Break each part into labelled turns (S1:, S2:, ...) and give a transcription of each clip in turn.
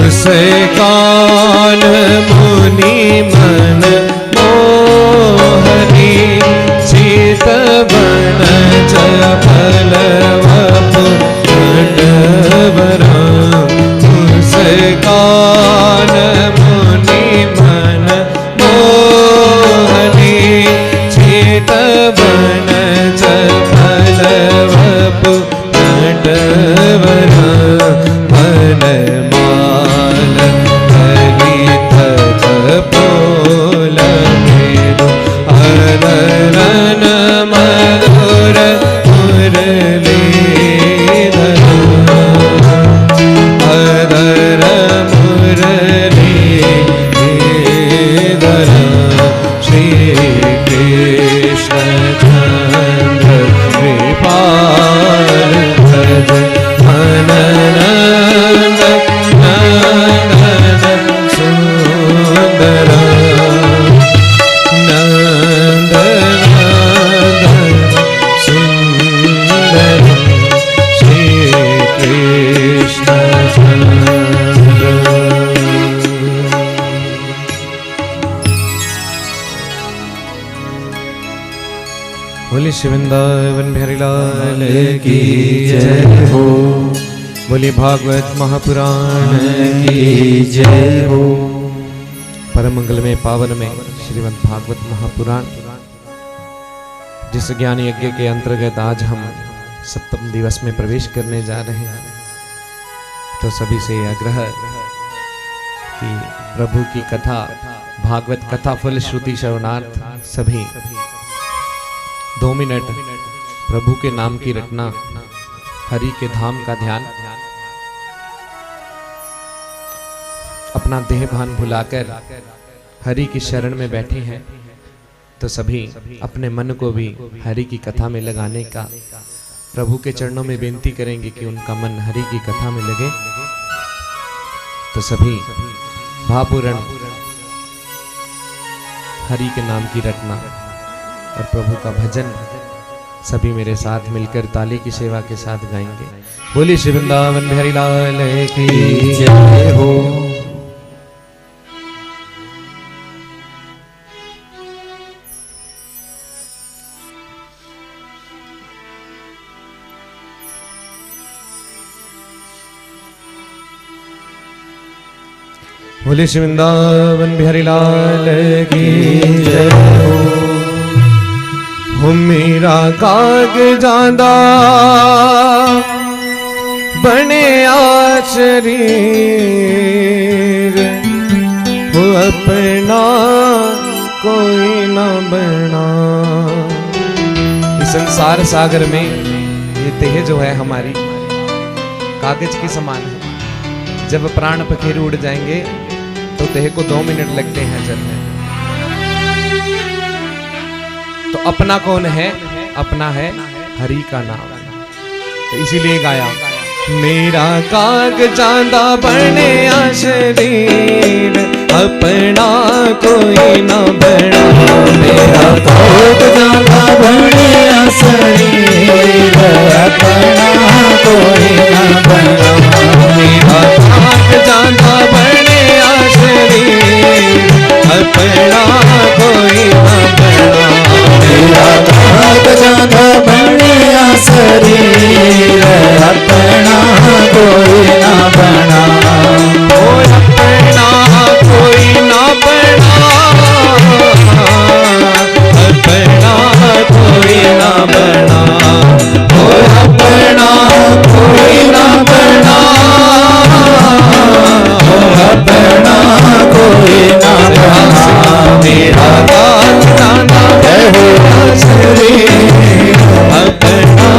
S1: मुस्कान मुनि मन मोहनी चितवन चपल वपु खंडवरा मुस्कान मुनि मन मोहनी चितवन चपल वपु खंडवरा मनमाल ललित पोल मेरु अदरन मधुर मुरलीधर अदर मुरलीधर श्री कृष्ण चंद्र कृपाल भज मननंद नंदन सुंदर नंदन सुंदर श्री कृष्ण चंद्र। बोले श्री वृंदावन बिहारी लाल की जय हो। बोले भागवत महापुराण की जय हो। परम मंगल में पावन में श्रीमद् भागवत महापुराण जिस ज्ञान यज्ञ के अंतर्गत आज हम सप्तम दिवस में प्रवेश करने जा रहे हैं, तो सभी से आग्रह कि प्रभु की कथा भागवत कथा फल श्रुति श्रवणार्थ सभी 2 मिनट प्रभु के नाम की रटना, हरि के धाम का ध्यान, अपना देह भान भुलाकर हरि की शरण में बैठे हैं, तो सभी अपने मन को भी हरि की कथा में लगाने का प्रभु के चरणों में बेनती करेंगे कि उनका मन हरि की कथा में लगे। तो सभी भावपूर्ण हरि के नाम की रटना और प्रभु का भजन सभी मेरे साथ मिलकर ताली की सेवा के साथ गाएंगे। बोली श्री वृंदावन बिहारी लाल की जय हो। बोले श्री वृंदावन बिहारी लाल की जय हो। मेरा काग जांदा बने शरीर हो अपना कोई न बना। इस संसार सागर में ये देह जो है हमारी कागज के समान है। जब प्राण पखेरु उड़ जाएंगे तो देह को 2 मिनट लगते हैं चलने। तो अपना कौन है? अपना है हरि का नाम। तो इसीलिए गाया मेरा काग चांदा बने शरीर अपना कोई न बना। मेरा काग चांदा बने शरीर अपना कोई न बना। मेरा काग चांदा बने शरीर अपना कोई न बना। मेरा काग चांदा बने शरीर अपना कोई ना बना। ओ अपना कोई ना बना। अपना कोई ना बना। ओ अपना कोई ना बना। ओ अपना कोई ना बना। मेरा काग चांदा बने शरीर अपना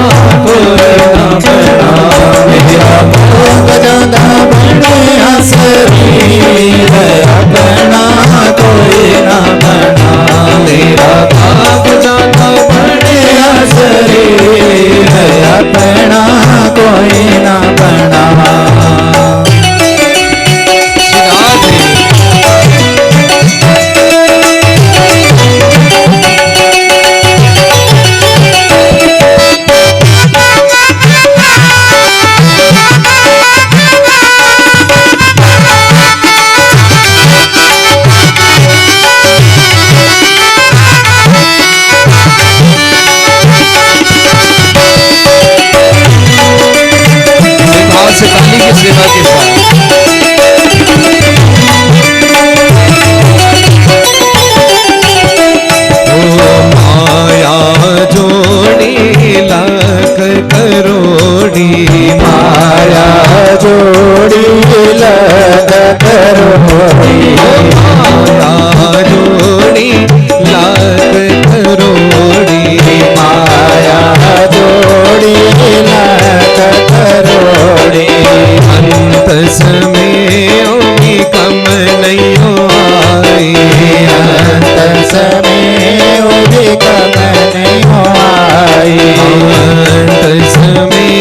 S1: कोई ना बना। मेरा काग चांदा बने शरीर अपना कोई ना बना। मेरा काग चांदा बने शरीर अपना कोई ना बना। से ताली की सेवा के साथ माया जोड़ी लाख करोड़ी,
S2: माया जोड़ी लाख करोड़ी,
S1: माया जोड़ी लाख करोड़ी,
S2: माया जोड़ी लाख करोड़ी।
S1: अंत समय भी कम नहीं आई,
S2: अंत समय भी कम नहीं आई,
S1: अंत समय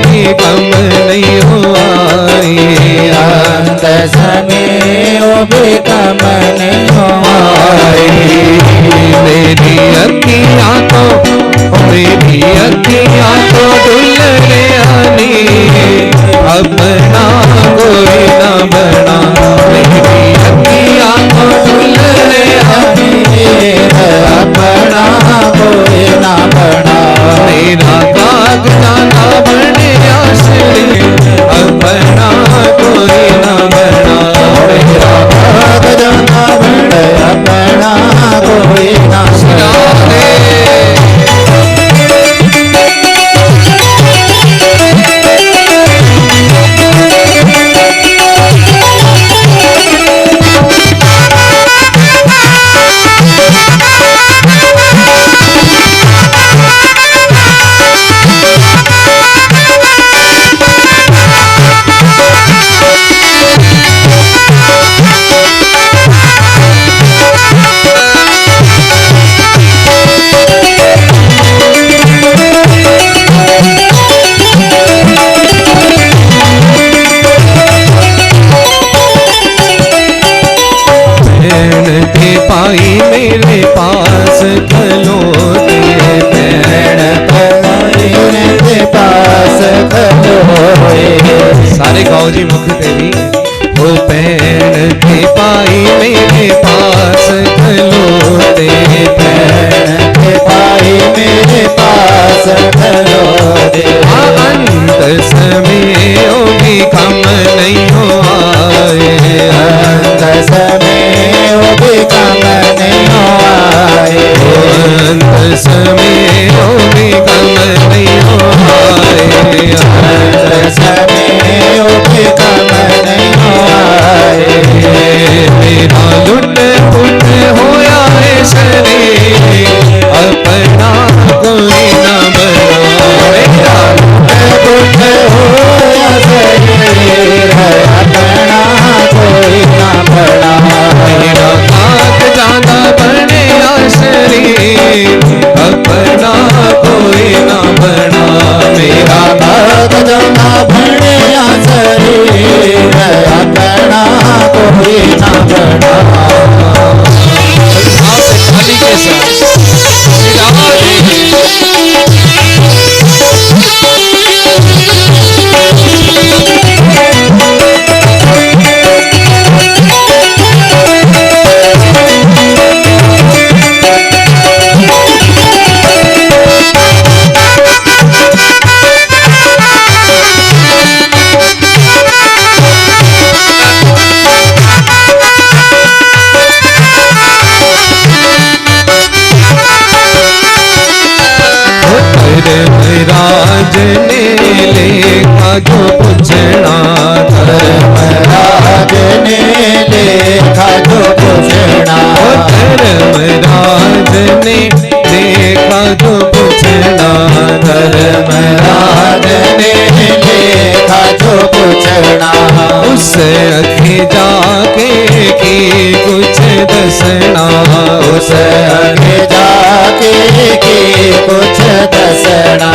S1: भी कम नहीं आई,
S2: अंत समय भी कम नहीं आई।
S1: मेरी अखियाँ तो दुल्हने आनी, अपना कोई न बना। मेरी अखियाँ तो दुल्हने आनी,
S2: अपना कोई न बना।
S1: मेरा कागजा ना बने आश्रय, अपना कोई न बना।
S2: मेरा कागजा ना बने, अपना कोई न बना।
S1: पाई मेरे पास खलोते,
S2: बहन पाई मेरे पास खलोते।
S1: सारे गाँव जी मुख तेरी। वो बहन के पाई मेरे पास खलोते,
S2: बहन के पाई मेरे पास खलोते।
S1: अंत समय भी कम नहीं हो आए,
S2: अंत समय भी कम नहीं आए,
S1: अंत समय भी कम नहीं हो आए,
S2: अंत समय भी कम नहीं आए।
S1: मेरा लुट पुट होया है शरीर, अपना कोई न बना। मेरा
S2: लुट होया शरीर, अपना कोई न बना।
S1: मेरा काग जाना बने शरीर, अपना कोई न बना। मेरा
S2: काग जाना बने शरीर, अपना कोई न बना।
S1: थाली के साथ धर्मराज ने लेखा जो पूछना,
S2: धर्मराज ने लेखा जो पूछना।
S1: धर्मराज ने लेखा जो पूछना,
S2: धर्मराज ने लेखा जो पूछना।
S1: उस अखे जाके की कुछ दसना,
S2: उस अगे जाके की कुछ दसना।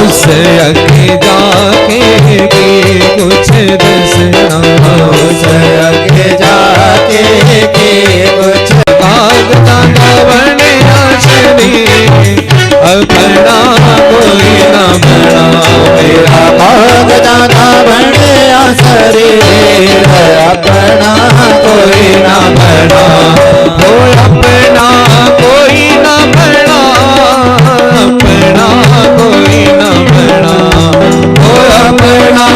S1: उस अगे जाके की कुछ दसना,
S2: उस अगे जाके की कुछ।
S1: कागजा बने शरीर, अपना कोई न बना।
S2: मेरा कागजा बने शरीर, अपना कोई न बना।
S1: वो अपना कोई न बना, अपना कोई न बना। वो अपना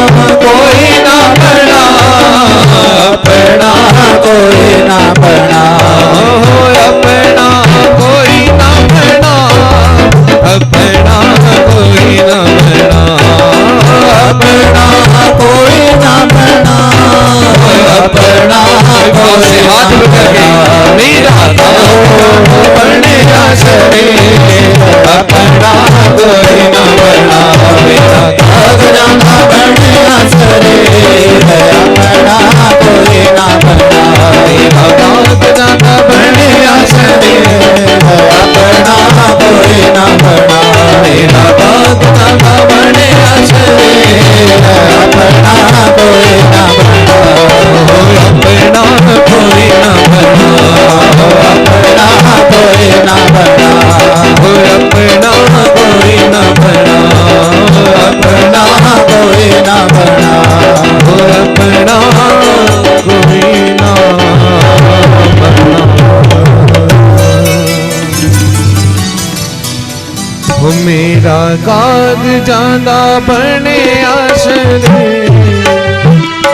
S1: काग जांदा बने आसरे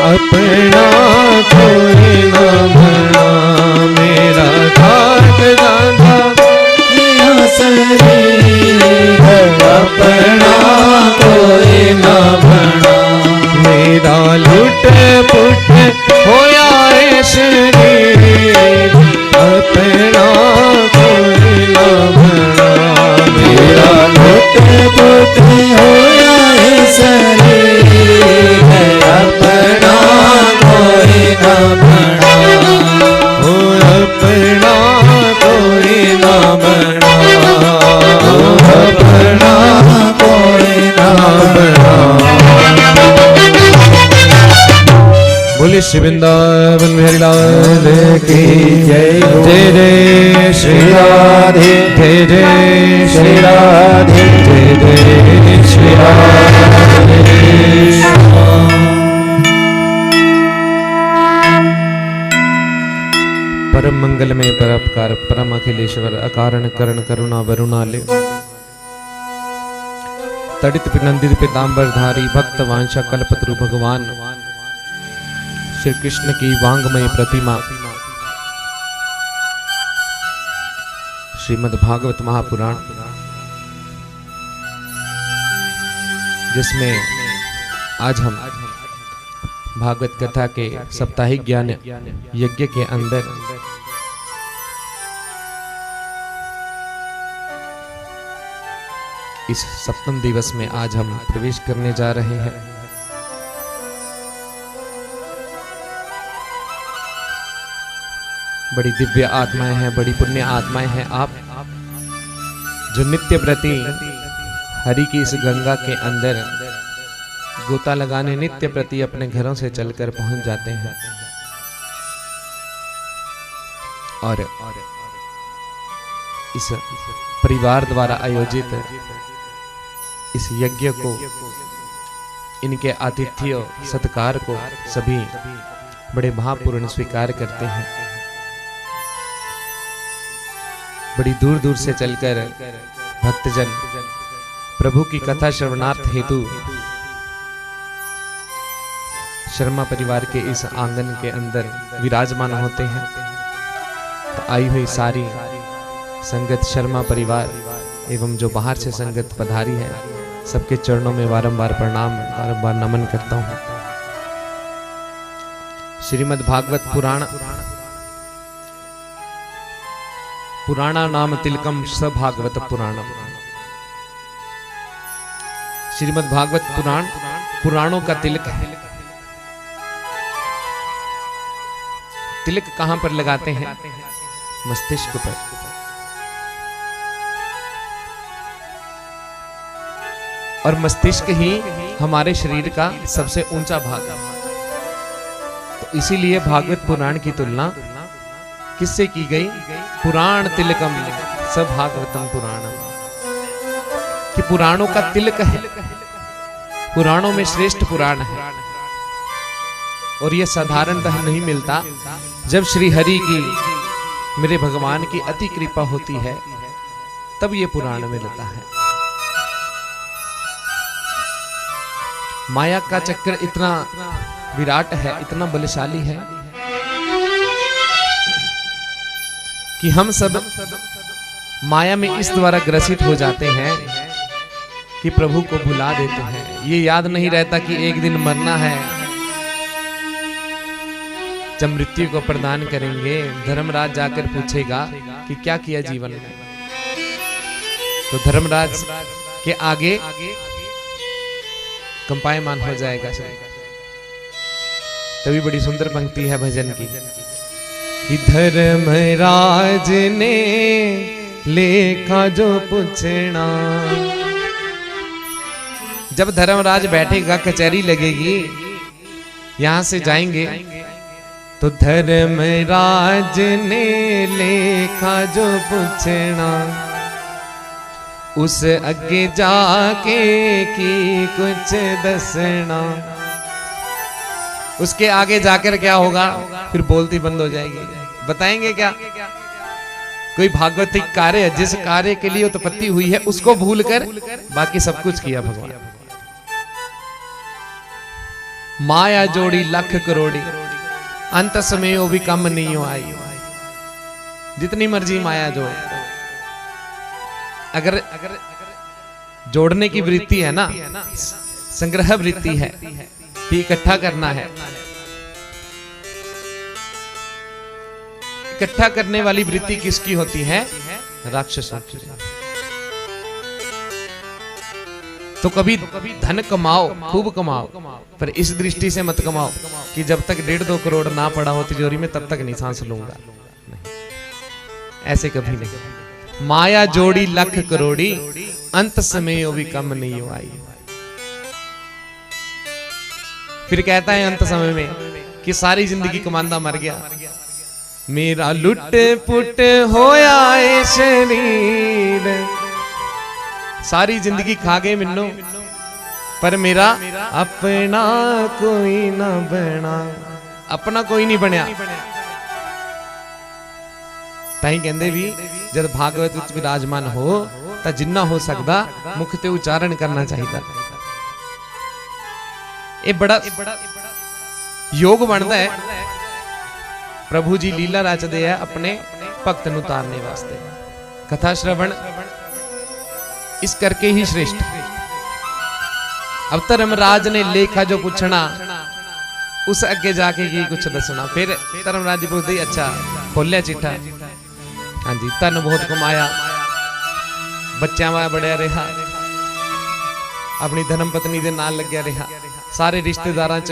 S1: अपना कोई ना बना मेरा काग जांदा
S2: आसरे अपना कोई ना बना
S1: मेरा लुट पुट होया है शरीर अपना कोई ना बना
S2: मेरा लुट पुट होया है शरीर अपना कोई ना बना
S1: हो अपना कोई ना बना हो
S2: अपना कोई ना बना।
S1: बोले श्री वृंदावन बिहारी लाल की
S2: जय हो।
S1: जय जय श्री राधे जय जय श्री राधे जय जय श्री राधे। परम मंगलमय परोपकार परम अखिलेश्वर अकारण करण करुणा वरुणालय तड़ित नंदित पीतांबर धारी भक्त वांछा कल्पतरु भगवान श्री कृष्ण की वांगमय प्रतिमा श्रीमद् भागवत महापुराण जिसमें आज हम भागवत कथा के साप्ताहिक ज्ञान यज्ञ के अंदर इस सप्तम दिवस में आज हम प्रवेश करने जा रहे हैं। बड़ी दिव्य आत्माएं हैं, बड़ी पुण्य आत्माएं हैं आप जो नित्य प्रति हरि की इस गंगा के अंदर गोता लगाने नित्य प्रति अपने घरों से चलकर पहुंच जाते हैं और इस परिवार द्वारा आयोजित इस यज्ञ को इनके आतिथ्य सत्कार को सभी बड़े भावपूर्ण स्वीकार करते हैं। बड़ी दूर दूर से चलकर भक्तजन प्रभु की कथा श्रवणार्थ हेतु शर्मा परिवार के इस आंगन के अंदर विराजमान होते हैं। तो आई हुई सारी संगत शर्मा परिवार एवं जो बाहर से संगत पधारी है सबके चरणों में बारंबार प्रणाम बारंबार नमन करता हूं। श्रीमद् भागवत पुराणा नाम तिलकम स भागवत पुराणम। श्रीमद् भागवत पुराणों का तिलक है। तिलक कहां पर लगाते हैं? मस्तिष्क पर। और मस्तिष्क ही हमारे शरीर का सबसे ऊंचा भाग है। तो इसीलिए भागवत पुराण की तुलना किससे की गई? पुराण तिलकम स भागवतम पुराणम, कि पुराणों का तिलक है, पुराणों में श्रेष्ठ पुराण है। और यह साधारणतः नहीं मिलता। जब श्री हरि की मेरे भगवान की अति कृपा होती है तब ये पुराण मिलता है। माया का चक्र इतना विराट है, इतना बलशाली है कि हम सब माया में इस द्वारा ग्रसित हो जाते हैं कि प्रभु को भुला देते हैं। ये याद नहीं रहता कि एक दिन मरना है, जब मृत्यु को प्रदान करेंगे धर्मराज जाकर पूछेगा कि क्या किया जीवन में। तो धर्मराज के आगे कंपायमान हो जाएगा। तभी बड़ी सुंदर पंक्ति है भजन की कि धर्मराज ने लेखा जो पूछना। जब धर्मराज बैठेगा, कचहरी लगेगी, यहां से जाएंगे तो धर्मराज ने लेखा जो पूछना, उस अगे जाके की कुछ दसना। उसके आगे जाकर क्या होगा? फिर बोलती बंद हो जाएगी। बताएंगे क्या? कोई भागवतिक कार्य है, जिस कार्य के लिए उत्पत्ति हुई है उसको भूलकर बाकी सब कुछ किया भगवान। माया जोड़ी लख करोड़ी, अंत समय वो भी कम नहीं हो आई। जितनी मर्जी माया जोड़, अगर जोड़ने की वृत्ति है ना, संग्रह वृत्ति है कि इकट्ठा करना है, इकट्ठा करने वाली वृत्ति किसकी होती है? राक्षसों की। तो कभी धन कमाओ, खूब कमाओ, पर इस दृष्टि से मत कमाओ कि जब तक 1.5-2 करोड़ ना पड़ा हो तिजोरी में तब तक नहीं सांस लूंगा। नहीं, ऐसे कभी नहीं। माया जोड़ी लख करोड़ी, अंत समय वो भी कम नहीं हो आई। फिर कहता है अंत समय में कि सारी जिंदगी कमांदा मर गया, मेरा लुट पुट होया ए शरीर। सारी जिंदगी खा गए मिन्नो, पर मेरा अपना कोई ना बना, अपना कोई नहीं बनया। ताई कहंदे भी जब भागवत विच विराजमान हो तो जिन्ना हो सकता मुख ते उच्चारण करना चाहिए। ये बड़ा योग बनता है। प्रभु जी लीला रचते हैं अपने भक्त नूं तारने वास्ते। कथा श्रवण इस करके ही श्रेष्ठ। अब धर्मराज ने लेखा जो पूछना, उस अगे जाके ही कुछ दसना। फिर धर्मराज जी पूछते अच्छा खोलिया चिट्ठा, हाँ जी धन बहुत कमाया, बच्चों वाला बढ़िया रहा, अपनी धर्म पत्नी दे नाल लग्या रहा, सारे रिश्तेदारां च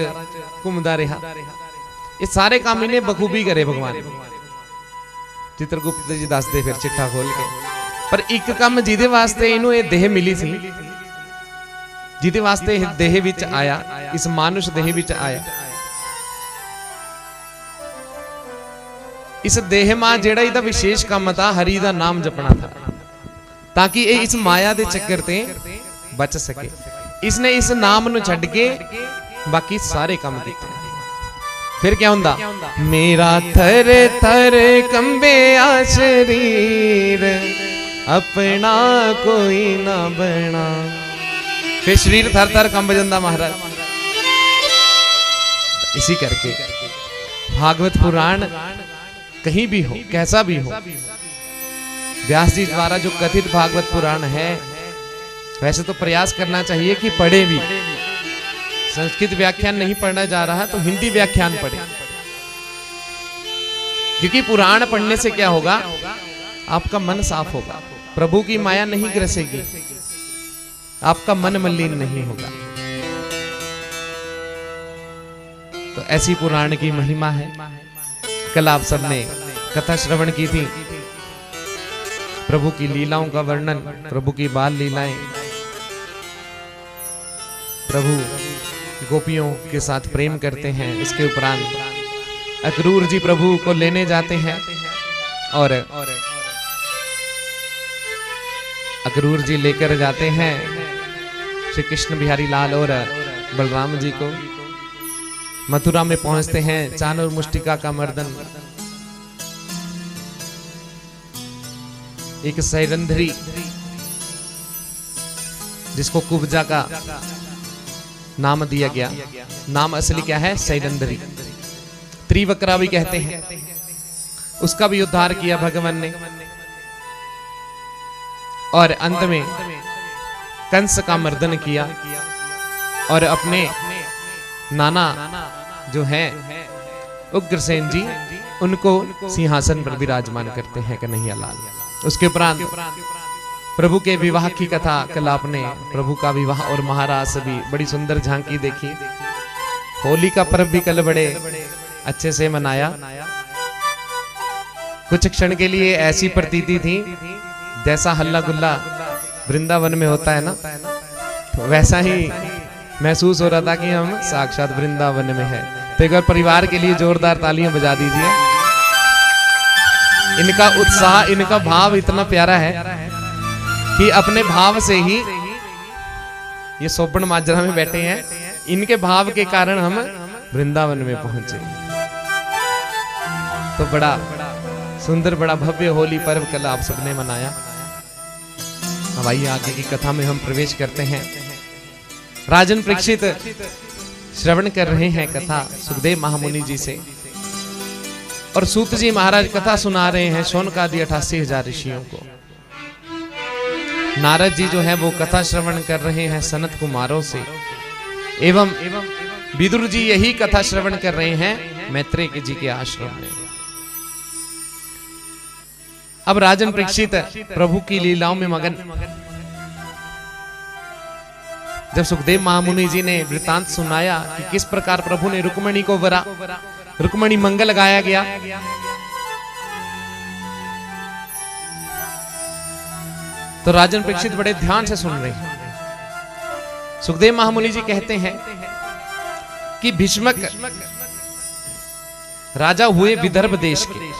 S1: घूमदा रहा। ये सारे काम इन्हें बखूबी करे भगवान। चित्रगुप्त जी दसदे फिर चिट्ठा खोल के। पर एक काम जिदे वास्ते इन्हों ये देह मिली सी, जिदे वास्ते देह विच आया, इस मानुष देह विच आया, इस देह मां जेड़ा इहदा विशेष काम था हरि दा नाम जपना था, ताकि ये इस माया दे चक्कर ते बच सके। इसने इस नाम नूं छड्ड के बाकी सारे काम कीते। फिर क्या हुंदा? मेरा थर थर कंबे आ शरीर, अपना कोई ना बना। फिर शरीर थर थर कंब जांदा महाराज। इसी करके भागवत पुराण कहीं भी हो, कैसा भी हो, व्यास जी द्वारा जो कथित भागवत पुराण है, वैसे तो प्रयास करना चाहिए कि पढ़े भी। संस्कृत व्याख्यान नहीं पढ़ना जा रहा तो हिंदी व्याख्यान पढ़े, क्योंकि पुराण पढ़ने से क्या होगा? आपका मन साफ होगा, प्रभु की माया नहीं ग्रसेगी, आपका मन मलिन नहीं होगा। तो ऐसी पुराण की महिमा है। कल आप सबने कथा श्रवण की थी, प्रभु की लीलाओं का वर्णन, प्रभु की बाल लीलाएं, प्रभु गोपियों के साथ प्रेम करते हैं। इसके उपरांत अक्रूर जी प्रभु को लेने जाते हैं और अक्रूर जी लेकर जाते हैं श्री कृष्ण बिहारी लाल और बलराम जी को। मथुरा में पहुंचते हैं, चाणूर मुष्टिका का मर्दन, एक सैरंध्री जिसको कुब्जा का नाम दिया गया, नाम असली क्या है? सैरंध्री। त्रिवक्रा भी कहते हैं। उसका भी उद्धार किया भगवान ने। और अंत में कंस का मर्दन किया और अपने नाना जो है उग्रसेन जी, उनको सिंहासन पर विराजमान करते हैं कन्हैया लाल। उसके उपरांत प्रभु के विवाह की कथा कल आपने प्रभु का विवाह और महारास भी बड़ी सुंदर झांकी देखी। होली का पर्व भी कल बड़े अच्छे से मनाया। कुछ क्षण के लिए ऐसी प्रतीति थी जैसा हल्ला गुल्ला वृंदावन में होता है ना, तो वैसा ही महसूस हो रहा था कि हम साक्षात वृंदावन में हैं। तो एक बार परिवार के लिए जोरदार तालियां बजा दीजिए। इनका उत्साह, इनका भाव इतना प्यारा है कि अपने भाव से ही ये सोबन माजरा में बैठे हैं, इनके भाव के कारण हम वृंदावन में पहुंचे। तो बड़ा सुंदर बड़ा भव्य होली पर्व कल आप सबने मनाया। अब आइए आगे की कथा में हम प्रवेश करते हैं। राजन परीक्षित श्रवण कर रहे हैं कथा सुखदेव महामुनि जी से, और सूत जी महाराज कथा सुना रहे हैं शौनकादि 88,000 ऋषियों को। नारद जी जो है वो कथा श्रवण कर रहे हैं सनत कुमारों से, एवं विदुर जी यही कथा श्रवण कर रहे हैं मैत्रेय जी के आश्रम में। अब राजन परीक्षित प्रभु की लीलाओं में मगन। जब सुखदेव महामुनि जी ने वृतांत सुनाया कि किस प्रकार प्रभु ने रुक्मणी को वरा, रुक्मणी मंगल गाया गया, तो राजन परीक्षित बड़े ध्यान से सुन रहे हैं। सुखदेव महामुनि जी कहते हैं कि भीष्मक राजा हुए विदर्भ देश के,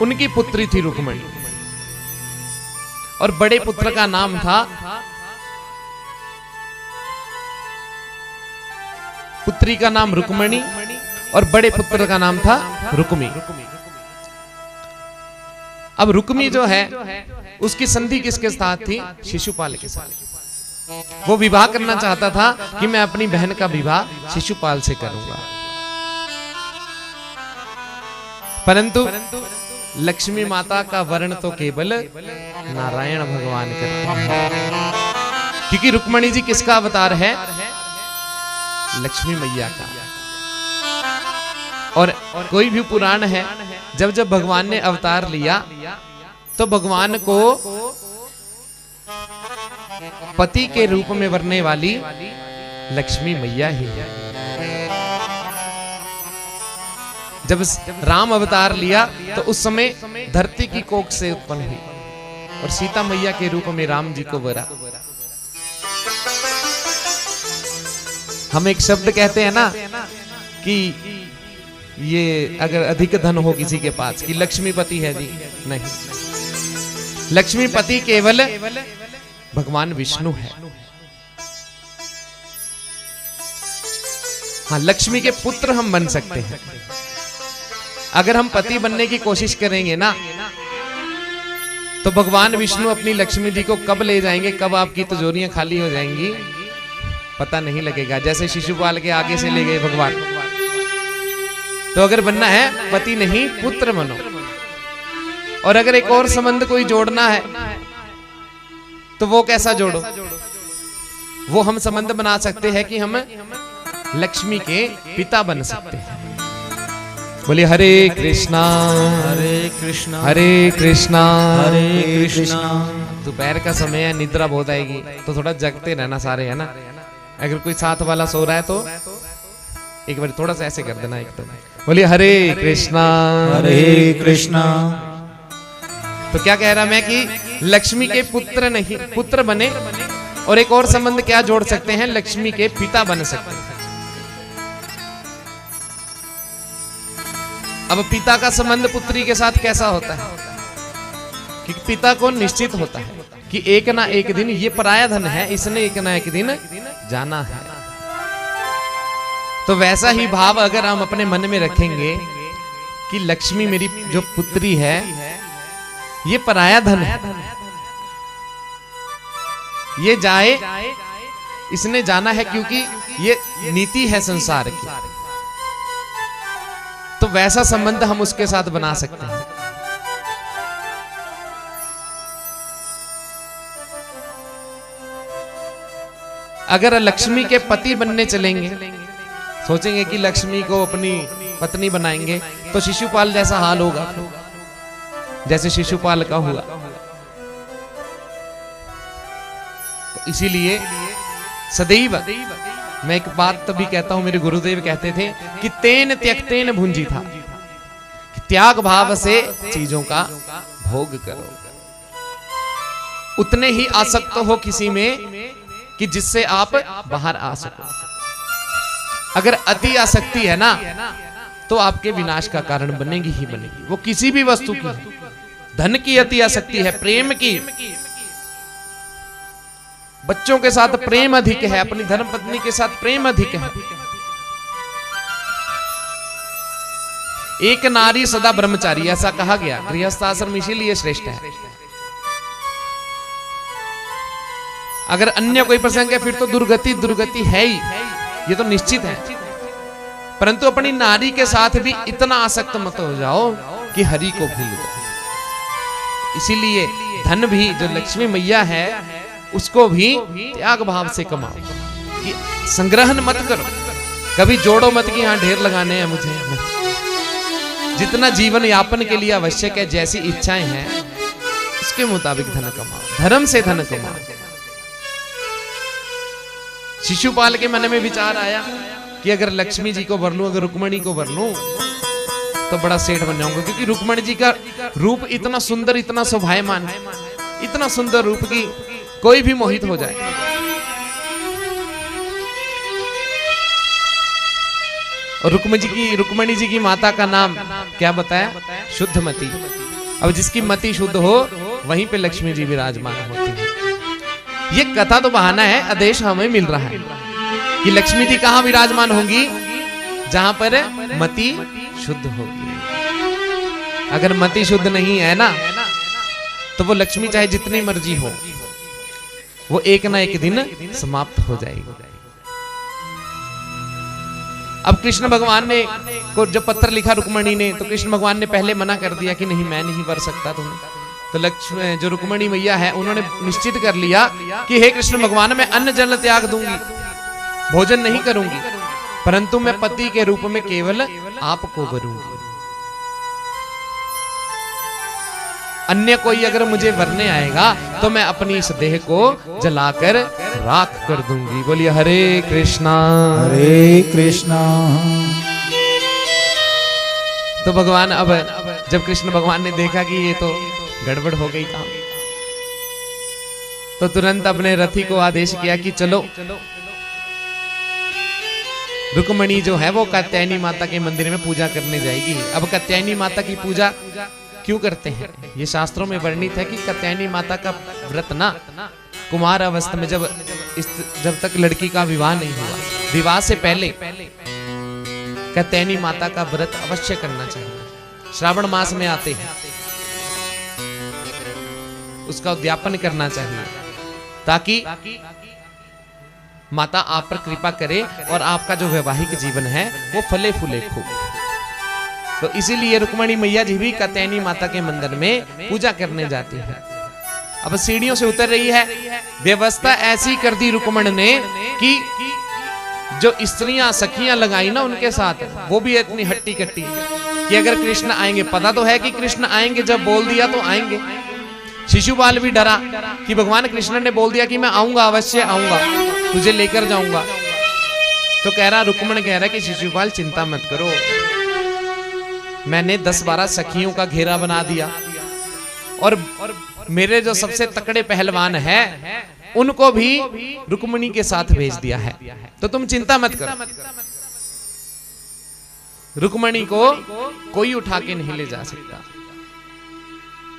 S1: उनकी पुत्री थी रुक्मणी, और बड़े पुत्र का नाम था, पुत्री का नाम रुक्मणी और बड़े पुत्र का नाम था रुक्मी। अब रुक्मी जो है उसकी संधि किसके साथ थी? शिशुपाल के साथ। वो विवाह करना चाहता था कि मैं अपनी बहन का विवाह शिशुपाल से करूंगा, परंतु लक्ष्मी माता का वर्ण तो केवल नारायण भगवान करते हैं, क्योंकि रुक्मणी जी किसका अवतार है? लक्ष्मी मैया का। और कोई भी पुराण है, जब जब भगवान ने अवतार लिया तो भगवान को पति के रूप में वरने वाली लक्ष्मी मैया ही है। जब राम अवतार लिया तो उस समय धरती की कोख से उत्पन्न हुई और सीता मैया के रूप में राम जी को वरा। हम एक शब्द कहते हैं ना कि ये अगर अधिक धन हो किसी के पास कि लक्ष्मीपति है जी, नहीं, लक्ष्मीपति केवल भगवान विष्णु है। हाँ, लक्ष्मी के पुत्र हम बन सकते हैं। अगर हम पति बनने की कोशिश करेंगे ना, तो भगवान विष्णु अपनी लक्ष्मी जी को कब ले जाएंगे, कब आपकी तिजोरियां खाली हो जाएंगी पता नहीं लगेगा। जैसे शिशुपाल के आगे से ले गए भगवान। तो अगर बनना है पति नहीं पुत्र बनो। और अगर एक और संबंध कोई जोड़ना है तो वो कैसा जोड़ो? वो हम संबंध बना सकते हैं कि हम लक्ष्मी के पिता बन सकते हैं। बोलिए हरे कृष्णा
S2: हरे कृष्णा
S1: हरे कृष्णा
S2: हरे कृष्णा।
S1: दोपहर का समय है, निद्रा बहुत आएगी, तो थोड़ा जगते रहना सारे, है ना। अगर कोई साथ वाला सो रहा है तो एक बार थोड़ा सा ऐसे कर देना एकदम। बोलिए हरे कृष्णा
S2: हरे कृष्णा।
S1: तो क्या कह रहा मैं कि लक्ष्मी के पुत्र नहीं, पुत्र बने। और एक और संबंध क्या जोड़ सकते हैं? लक्ष्मी के पिता बन सकते हैं। अब पिता का संबंध पुत्री के साथ कैसा होता है? कि पिता को निश्चित होता है कि एक ना एक दिन ये पराया धन है, इसने एक ना एक दिन जाना है। तो वैसा ही भाव अगर हम अपने मन में रखेंगे कि लक्ष्मी मेरी जो पुत्री है ये पराया धन है, ये जाए, इसने जाना है, क्योंकि ये नीति है संसार की। तो वैसा संबंध हम उसके साथ बना सकते हैं। अगर लक्ष्मी के पति बनने चलेंगे, सोचेंगे कि लक्ष्मी को अपनी पत्नी बनाएंगे, तो शिशुपाल जैसा हाल होगा जैसे शिशुपाल का हुआ। तो इसीलिए सदैव मैं एक बात तभी कहता हूं, मेरे गुरुदेव कहते थे कि तेन त्यक्तेन भुंजी था, कि त्याग भाव से चीजों का भोग करो। उतने ही आसक्त हो किसी में कि जिससे आप बाहर आ सको। अगर अति आसक्ति है ना तो आपके विनाश का कारण बनेगी ही बनेगी। वो किसी भी वस्तु की है। धन की अति आसक्ति है, प्रेम की, बच्चों के साथ प्रेम अधिक है, अपनी धर्मपत्नी के साथ प्रेम अधिक है, एक नारी सदा ब्रह्मचारी, ऐसा कहा गया। गृहस्थ आश्रम इसीलिए श्रेष्ठ है। अगर अन्य कोई प्रसंग है फिर तो दुर्गति दुर्गति है ही, ये तो निश्चित है। परंतु अपनी नारी के साथ भी इतना आसक्त मत हो जाओ कि हरि को भूल जाओ। इसीलिए धन भी जो लक्ष्मी मैया है उसको भी त्याग भाव से कमाओ, कि संग्रहण मत करो, कभी जोड़ो मत कि हाँ ढेर लगाने हैं मुझे। जितना जीवन यापन के लिए आवश्यक है, जैसी इच्छाएं हैं उसके मुताबिक धन कमाओ, धर्म से धन कमाओ। शिशुपाल के मन में विचार आया कि अगर लक्ष्मी जी को वर लूं, अगर रुक्मणी को वर लूं तो बड़ा सेठ बन जाऊंगा, क्योंकि रुक्मणी जी का रूप इतना सुंदर, इतना शोभायमान है, इतना सुंदर रूप की कोई भी मोहित हो जाए। और रुक्मणी जी की माता का नाम क्या बताया? शुद्धमती। अब जिसकी मति शुद्ध हो वहीं पे लक्ष्मी जी विराजमान होती है। ये कथा तो बहाना है, आदेश हमें मिल रहा है कि लक्ष्मी जी कहां विराजमान होंगी? जहां पर मति शुद्ध होगी। अगर मति शुद्ध नहीं है ना तो वो लक्ष्मी चाहे जितनी मर्जी हो, वो एक ना एक दिन समाप्त हो जाएगी। अब कृष्ण भगवान ने को जब पत्र लिखा रुक्मणी ने, तो कृष्ण भगवान ने पहले मना कर दिया कि नहीं, मैं नहीं वर सकता तुम्हें। तो लक्ष्मी जो रुक्मणी मैया है उन्होंने निश्चित कर लिया कि हे कृष्ण भगवान, मैं अन्न जल त्याग दूंगी, भोजन नहीं करूंगी, परंतु मैं पति के रूप में केवल आपको वरूंगी। अन्य कोई अगर मुझे वरने आएगा तो मैं अपनी इस देह को जलाकर राख कर दूंगी। बोलिए हरे कृष्णा
S2: हरे कृष्णा।
S1: तो भगवान, अब जब कृष्ण भगवान ने देखा कि ये तो गड़बड़ हो गई काम, तो तुरंत अपने रथी को आदेश किया कि चलो, रुक्मणी जो है वो कात्यायनी माता के मंदिर में पूजा करने जाएगी। अब कात्यायनी माता की पूजा क्यों करते हैं? ये शास्त्रों में वर्णित है कि कात्यायनी माता का व्रत ना कुमार अवस्था में, जब तक लड़की का विवाह नहीं हुआ, विवाह से पहले कात्यायनी माता का व्रत अवश्य करना चाहिए। श्रावण मास में आते हैं, उसका उद्यापन करना चाहिए ताकि माता आप पर कृपा करे और आपका जो वैवाहिक जीवन है वो फले फूले खूब। तो इसीलिए रुक्मणी मैया जी भी कात्यायनी माता के मंदिर में पूजा करने जाती है। अब सीढ़ियों से उतर रही है, व्यवस्था ऐसी कर दी रुक्मण ने कि जो स्त्रियां सखियां लगाई ना उनके साथ, वो भी इतनी हट्टी कट्टी कि अगर कृष्ण आएंगे, पता तो है कि कृष्ण आएंगे, जब बोल दिया तो आएंगे। शिशुपाल भी डरा कि भगवान कृष्ण ने बोल दिया कि मैं आऊंगा, अवश्य आऊंगा, तुझे लेकर जाऊंगा। तो कह रहा, रुक्मण कह रहा कि शिशुपाल चिंता मत करो, मैंने 10-12 सखियों का घेरा बना दिया और मेरे जो सबसे तकड़े पहलवान हैं उनको भी रुक्मणी के साथ भेज दिया है, तो तुम चिंता मत करो। रुक्मणी को कोई उठा के नहीं ले जा सकता।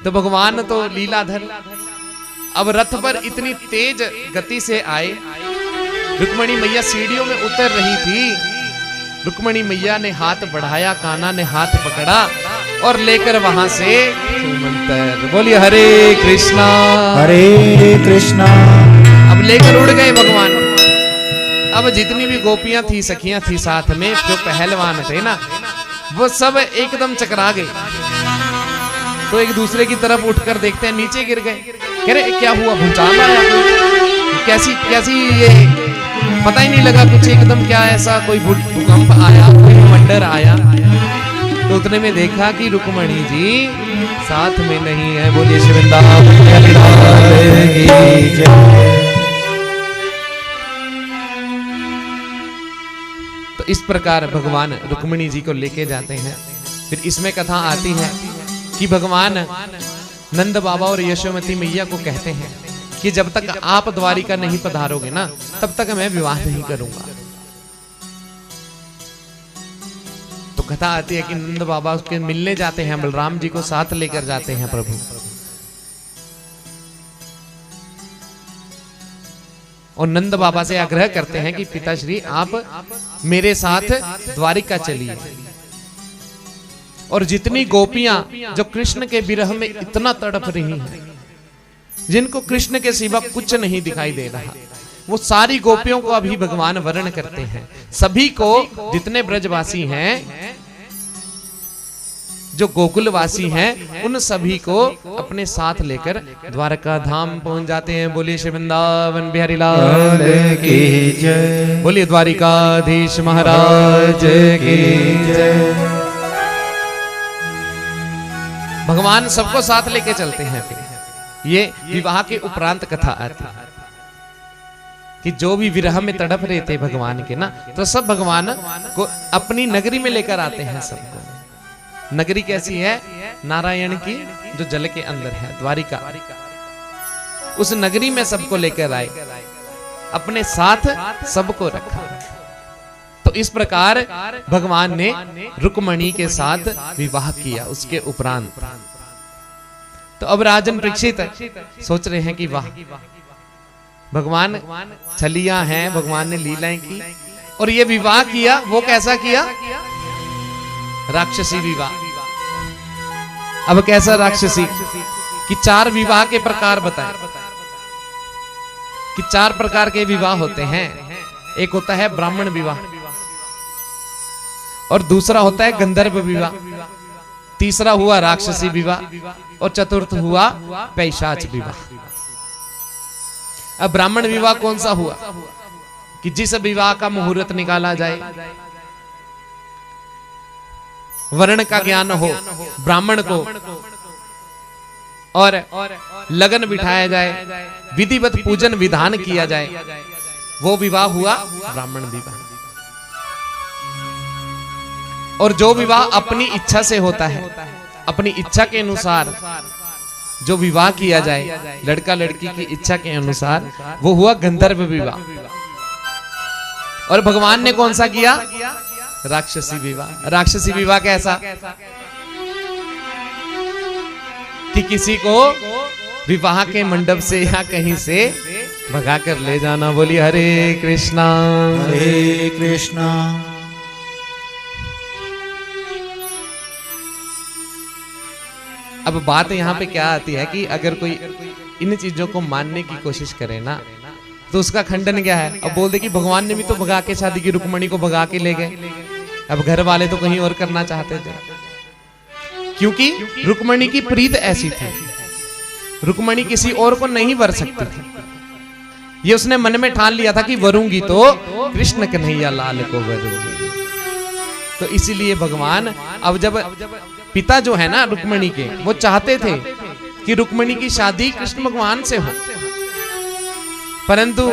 S1: तो भगवान तो लीलाधर, अब रथ पर इतनी तेज गति से आए। रुक्मणी मैया सीढ़ियों में उतर रही थी, रुक्मणी मैया ने हाथ बढ़ाया, कान्हा ने हाथ पकड़ा और लेकर वहां से मंत्र, बोलिए हरे कृष्णा
S2: हरे कृष्णा।
S1: अब लेकर उड़ गए भगवान। अब जितनी भी गोपियां थी, सखियां थी साथ में, जो पहलवान थे ना, वो सब एकदम चकरा गए। तो एक दूसरे की तरफ उठकर देखते हैं, नीचे गिर गए। कह रहे क्या हुआ, भूचाल आया, कैसी ये पता ही नहीं लगा कुछ, एकदम क्या ऐसा कोई भूकंप आया, कोई मंडर आया। तो उतने में देखा कि रुक्मणी जी साथ में नहीं है। बोलिए श्री वृंदावन की जय। तो इस प्रकार भगवान रुक्मणी जी को लेके जाते हैं। फिर इसमें कथा आती है कि भगवान नंद बाबा और यशोमती मैया को कहते हैं कि जब तक आप द्वारिका नहीं पधारोगे ना, तब तक मैं विवाह नहीं करूंगा। तो कथा आती है कि नंद बाबा उसके मिलने जाते हैं, बलराम जी को साथ लेकर जाते हैं प्रभु। और नंद बाबा से आग्रह करते हैं कि पिताश्री आप मेरे साथ द्वारिका चलिए। और जितनी गोपियां जो कृष्ण के विरह में इतना तड़प रही हैं, जिनको कृष्ण के सिवा कुछ नहीं दिखाई दे रहा, वो सारी गोपियों को अभी भगवान वर्ण करते हैं। सभी को, जितने ब्रजवासी हैं, जो गोकुलवासी हैं, उन सभी को अपने साथ लेकर द्वारका धाम पहुंच जाते हैं। बोलिए श्री वृंदावन बिहारी लाल की जय, बोलिए द्वारिकाधीश महाराज की जय। भगवान सबको साथ लेके चलते हैं। फिर ये विवाह के उपरांत कथा आती है कि जो भी विरह में तड़प रहे थे भगवान के ना, तो सब भगवान को अपनी नगरी में लेकर आते हैं सबको। नगरी कैसी है? नारायण की जो जल के अंदर है, द्वारिका। उस नगरी में सबको लेकर आए, अपने साथ सबको रखा। तो इस प्रकार भगवान ने रुक्मणी के साथ विवाह किया। उसके उपरांत तो अब राजन परीक्षित सोच रहे हैं कि वाह, भगवान छलियां हैं, भगवान ने लीलाएं की और ये विवाह किया। वो कैसा किया? राक्षसी विवाह। अब कैसा राक्षसी? कि 4 विवाह के प्रकार बताए कि 4 प्रकार के विवाह होते हैं। एक होता है ब्राह्मण विवाह, और दूसरा होता है गंधर्व विवाह, तीसरा हुआ राक्षसी विवाह, और चतुर्थ हुआ पैशाच विवाह। अब ब्राह्मण विवाह कौन सा हुआ? कि जिस विवाह का मुहूर्त निकाला जाए, वर्ण का ज्ञान हो ब्राह्मण को, और लगन बिठाया जाए, विधिवत पूजन विधान किया जाए, वो विवाह हुआ ब्राह्मण विवाह। और जो विवाह अपनी इच्छा से होता है, अपनी इच्छा के अनुसार जो विवाह किया जाए, लड़का लड़की की इच्छा के अनुसार, वो हुआ गंधर्व विवाह। और भगवान ने कौन सा किया? राक्षसी विवाह। राक्षसी विवाह कैसा? कि किसी को विवाह के मंडप से या कहीं से भगा कर ले जाना। बोलिए हरे कृष्णा
S2: हरे कृष्णा।
S1: अब बात यहाँ पे क्या आती है कि अगर कोई इन चीजों को मानने की कोशिश करे ना, तो उसका खंडन क्या है? अब बोल दे कि भगवान ने भी तो भगा के शादी की, रुक्मणी को भगा के ले गए। अब घर वाले तो कहीं और करना चाहते थे, क्योंकि रुक्मणी की प्रीत ऐसी थी, रुक्मणी किसी और को नहीं वर सकती थी। ये उसने मन में ठान लिया था कि वरूंगी तो कृष्ण कन्हैया लाल को वरूंगी। तो इसीलिए भगवान, अब जब पिता जो है ना रुक्मणी के, वो चाहते थे कि रुक्मणी की शादी कृष्ण भगवान से हो, परंतु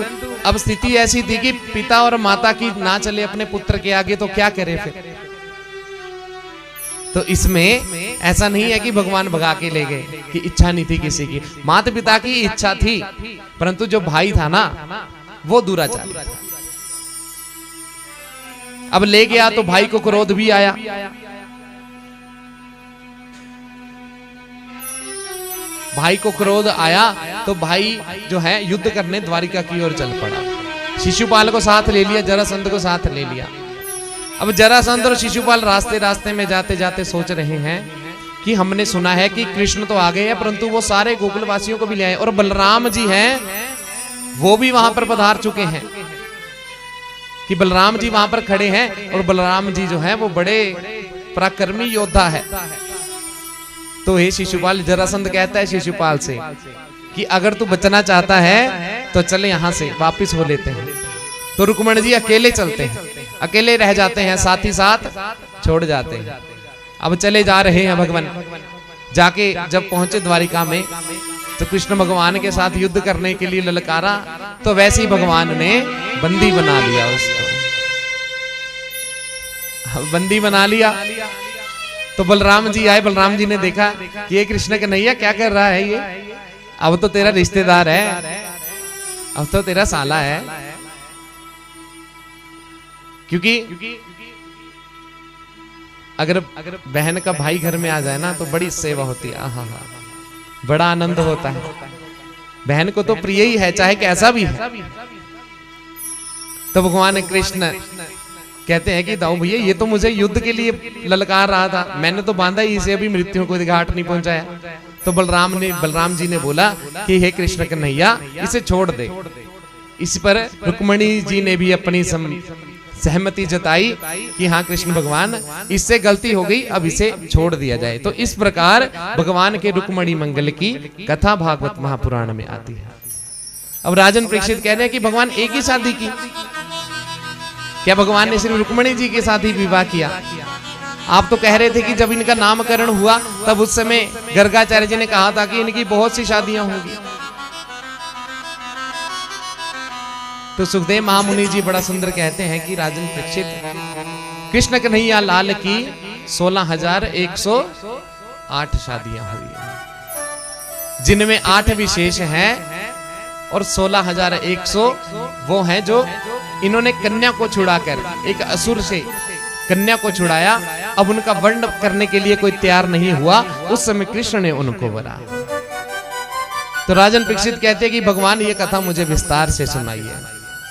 S1: अब स्थिति ऐसी थी कि पिता और माता की ना चले अपने पुत्र के आगे, तो क्या करे फिर? तो इसमें ऐसा नहीं है कि भगवान भगा के ले गए, कि इच्छा नहीं थी किसी की। माता पिता की इच्छा थी, परंतु जो भाई था ना, वो दुराचारी था। अब ले गया तो भाई को क्रोध भी आया। भाई को क्रोध आया तो भाई जो है युद्ध करने द्वारिका की ओर चल पड़ा। शिशुपाल को साथ ले लिया, जरासंध को साथ ले लिया। अब जरासंध और शिशुपाल रास्ते रास्ते में जाते जाते सोच रहे हैं कि हमने सुना है कि कृष्ण तो आ गए हैं, परंतु वो सारे गोकुलवासियों को भी ले आए, और बलराम जी हैं, वो भी वहां पर पधार चुके हैं। कि बलराम जी वहां पर खड़े हैं, और बलराम जी जो है वो बड़े पराक्रमी योद्धा है। तो हे शिशुपाल, जरासंध कहता है शिशुपाल से कि अगर तू बचना चाहता है तो चले यहां से वापिस हो लेते हैं। तो रुक्मणी जी अकेले चलते हैं, अकेले रह जाते हैं, साथ ही साथ छोड़ जाते हैं। अब चले जा रहे हैं भगवान। जाके जब पहुंचे द्वारिका में, तो कृष्ण भगवान के साथ युद्ध करने के लिए ललकारा, तो वैसे ही भगवान ने बंदी बना लिया उसको। बंदी बना लिया तो बलराम जी आए। बलराम जी ने देखा कि ये कृष्ण कन्हैया क्या कर रहा है ये, अब तो तेरा रिश्तेदार है, अब तो तेरा साला है। क्योंकि अगर बहन का भाई घर में आ जाए ना, तो बड़ी सेवा होती है, आहा हा, बड़ा आनंद होता है। बहन को तो प्रिय ही है, चाहे कैसा भी है। तो भगवान कृष्ण कहते हैं कि दाऊ भैया ये तो मुझे युद्ध के लिए ललकार रहा था, मैंने तो बांधा ही इसे, अभी मृत्यु को घाट नहीं पहुंचाया। तो बलराम जी ने बोला कि हे कृष्ण कन्हैया इसे छोड़ दे। इस पर रुक्मणी जी ने भी अपनी सहमति जताई कि हाँ कृष्ण भगवान इससे गलती हो गई, अब इसे छोड़ दिया जाए। तो इस प्रकार भगवान के रुक्मणी मंगल की कथा भागवत महापुराण में आती है। अब राजन परीक्षित कह रहे हैं कि भगवान एक ही शादी की, क्या भगवान ने सिर्फ रुक्मणी जी के साथ ही विवाह किया? आप तो कह रहे थे कि जब इनका नामकरण हुआ तब उस समय गर्गाचार्य जी ने कहा था कि इनकी बहुत सी शादियां होंगी। तो सुखदेव महामुनि जी बड़ा सुंदर कहते हैं कि राजन परीक्षित, कृष्ण कन्हैया लाल की 16,108 शादियां हुई हैं, जिनमें 8 विशेष हैं और 16,100 वो हैं जो इन्होंने कन्या को छुड़ाकर, एक असुर से कन्या को छुड़ाया। अब उनका वर्ण करने के लिए कोई तैयार नहीं हुआ, उस समय कृष्ण ने उनको वरा। तो राजन परीक्षित कहते हैं कि भगवान ये कथा मुझे विस्तार से सुनाइए।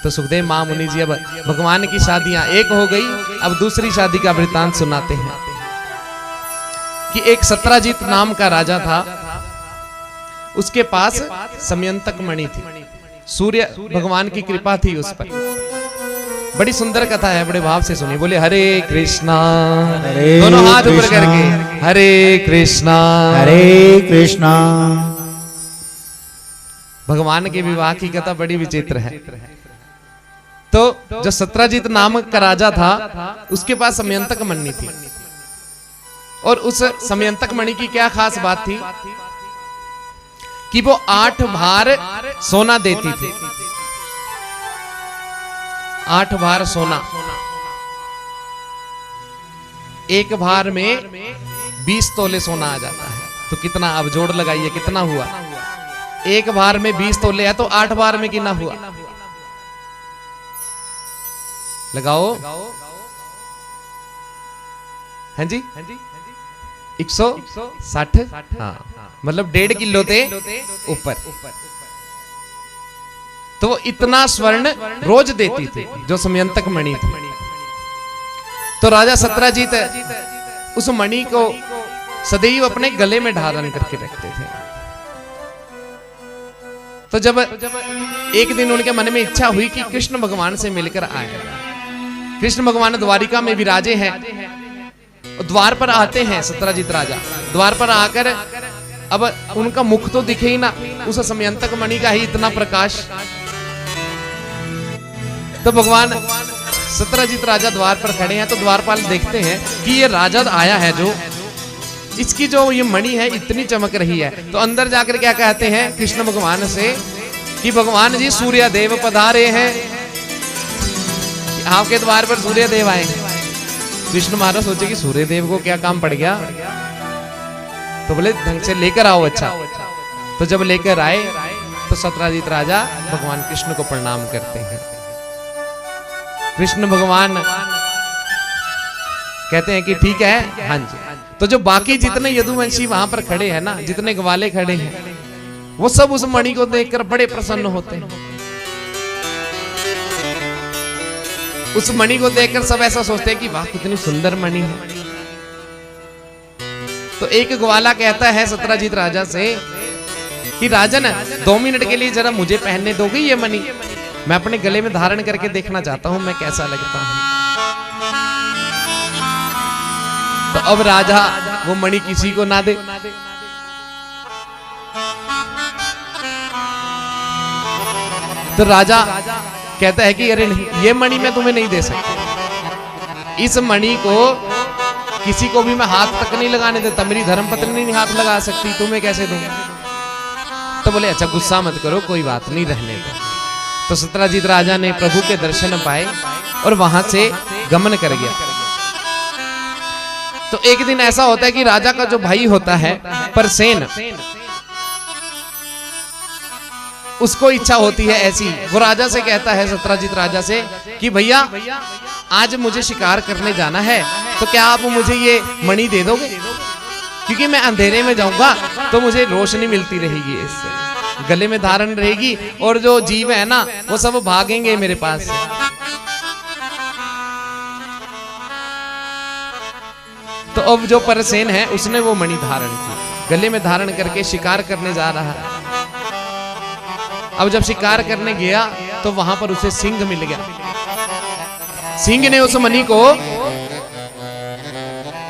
S1: तो सुखदेव महामुनि जी अब भगवान की शादियां एक हो गई, अब दूसरी शादी का वृतांत सुनाते हैं कि एक सत्राजित नाम का राजा था, उसके पास समयंतक मणि थी, सूर्य भगवान की कृपा थी उस पर। बड़ी सुंदर कथा है, बड़े भाव से सुनिए। बोले हरे कृष्णा, दोनों हाथ ऊपर करके हरे कृष्णा
S2: हरे कृष्णा।
S1: भगवान के विवाह की कथा बड़ी विचित्र है। तो जो सत्राजित नाम का राजा था उसके पास समयंतक मणि थी, और उस समयंतक मणि की क्या खास बात थी कि वो 8 भार सोना देती थी। 8 भार सोना, एक भार में 20 तोले सोना आ जाता है। तो कितना, अब जोड़ लगाइए कितना हुआ? एक भार में 20 तोले है तो 8 भार में कितना हुआ? लगाओ। हैं जी 160, हाँ मतलब 1.5 किलो थे ऊपर। तो वो इतना स्वर्ण रोज देती थी जो समयंतक मणि थी। तो राजा सत्राजित उस मणि को सदैव अपने गले में धारण करके रखते थे। तो जब एक दिन उनके मन में इच्छा हुई कि कृष्ण भगवान से मिलकर आए, कृष्ण भगवान द्वारिका में विराजे हैं, द्वार पर आते हैं सत्राजित राजा, द्वार पर आकर अब उनका मुख तो दिखे ही ना, उस समयंतक मणि का ही इतना प्रकाश। तो भगवान सत्राजित राजा द्वार पर खड़े हैं, तो द्वारपाल देखते हैं कि ये राजा आया है, जो इसकी जो ये मणि है इतनी चमक रही है। तो अंदर जाकर क्या कहते हैं कृष्ण भगवान से कि भगवान जी सूर्य देव पधारे हैं, आपके द्वार पर सूर्य देव आए। कृष्ण महाराज सोचे कि सूर्य देव को क्या काम पड़ गया, तो बोले ढंग से लेकर आओ। अच्छा, तो जब लेकर आए तो सत्राजित राजा भगवान कृष्ण को प्रणाम करते हैं। कृष्ण भगवान कहते हैं कि ठीक है, हाँ जी। तो जो बाकी जितने यदुवंशी वहां पर खड़े हैं ना, जितने ग्वाले खड़े हैं, वो सब उस मणि को देखकर बड़े प्रसन्न होते हैं। उस मणि को देखकर सब ऐसा सोचते हैं कि वाह कितनी सुंदर मणि है। तो एक ग्वाला कहता है सत्राजित राजा से कि राजन 2 मिनट के लिए जरा मुझे पहनने दोगे ये मणि, मैं अपने गले में धारण करके देखना चाहता हूं मैं कैसा लगता हूं। तो अब राजा वो मणि किसी को ना दे, तो राजा कहता है कि अरे नहीं, ये मणि मैं तुम्हें नहीं दे सकता, इस मणि को किसी को भी मैं हाथ तक नहीं लगाने देता, मेरी धर्मपत्नी नहीं हाथ लगा सकती, तुम्हें कैसे दूंगा? तो बोले अच्छा गुस्सा मत करो, कोई बात नहीं, रहने दो। तो सत्राजित राजा ने प्रभु के दर्शन पाए और वहां से गमन कर गया। तो एक दिन ऐसा होता है कि राजा का जो भाई होता है परसेन, उसको इच्छा होती है ऐसी, वो राजा से कहता है सत्राजित राजा से कि भैया आज मुझे शिकार करने जाना है, तो क्या आप मुझे ये मणि दे दोगे? क्योंकि मैं अंधेरे में जाऊंगा तो मुझे रोशनी मिलती रहेगी, इससे गले में धारण रहेगी और जो जीव है ना वो सब भागेंगे मेरे पास से। तो अब जो परसेन है उसने वो मणि धारण की, गले में धारण करके शिकार करने जा रहा है। अब जब शिकार करने गया तो वहां पर उसे सिंह मिल गया। सिंह ने उस मणि को,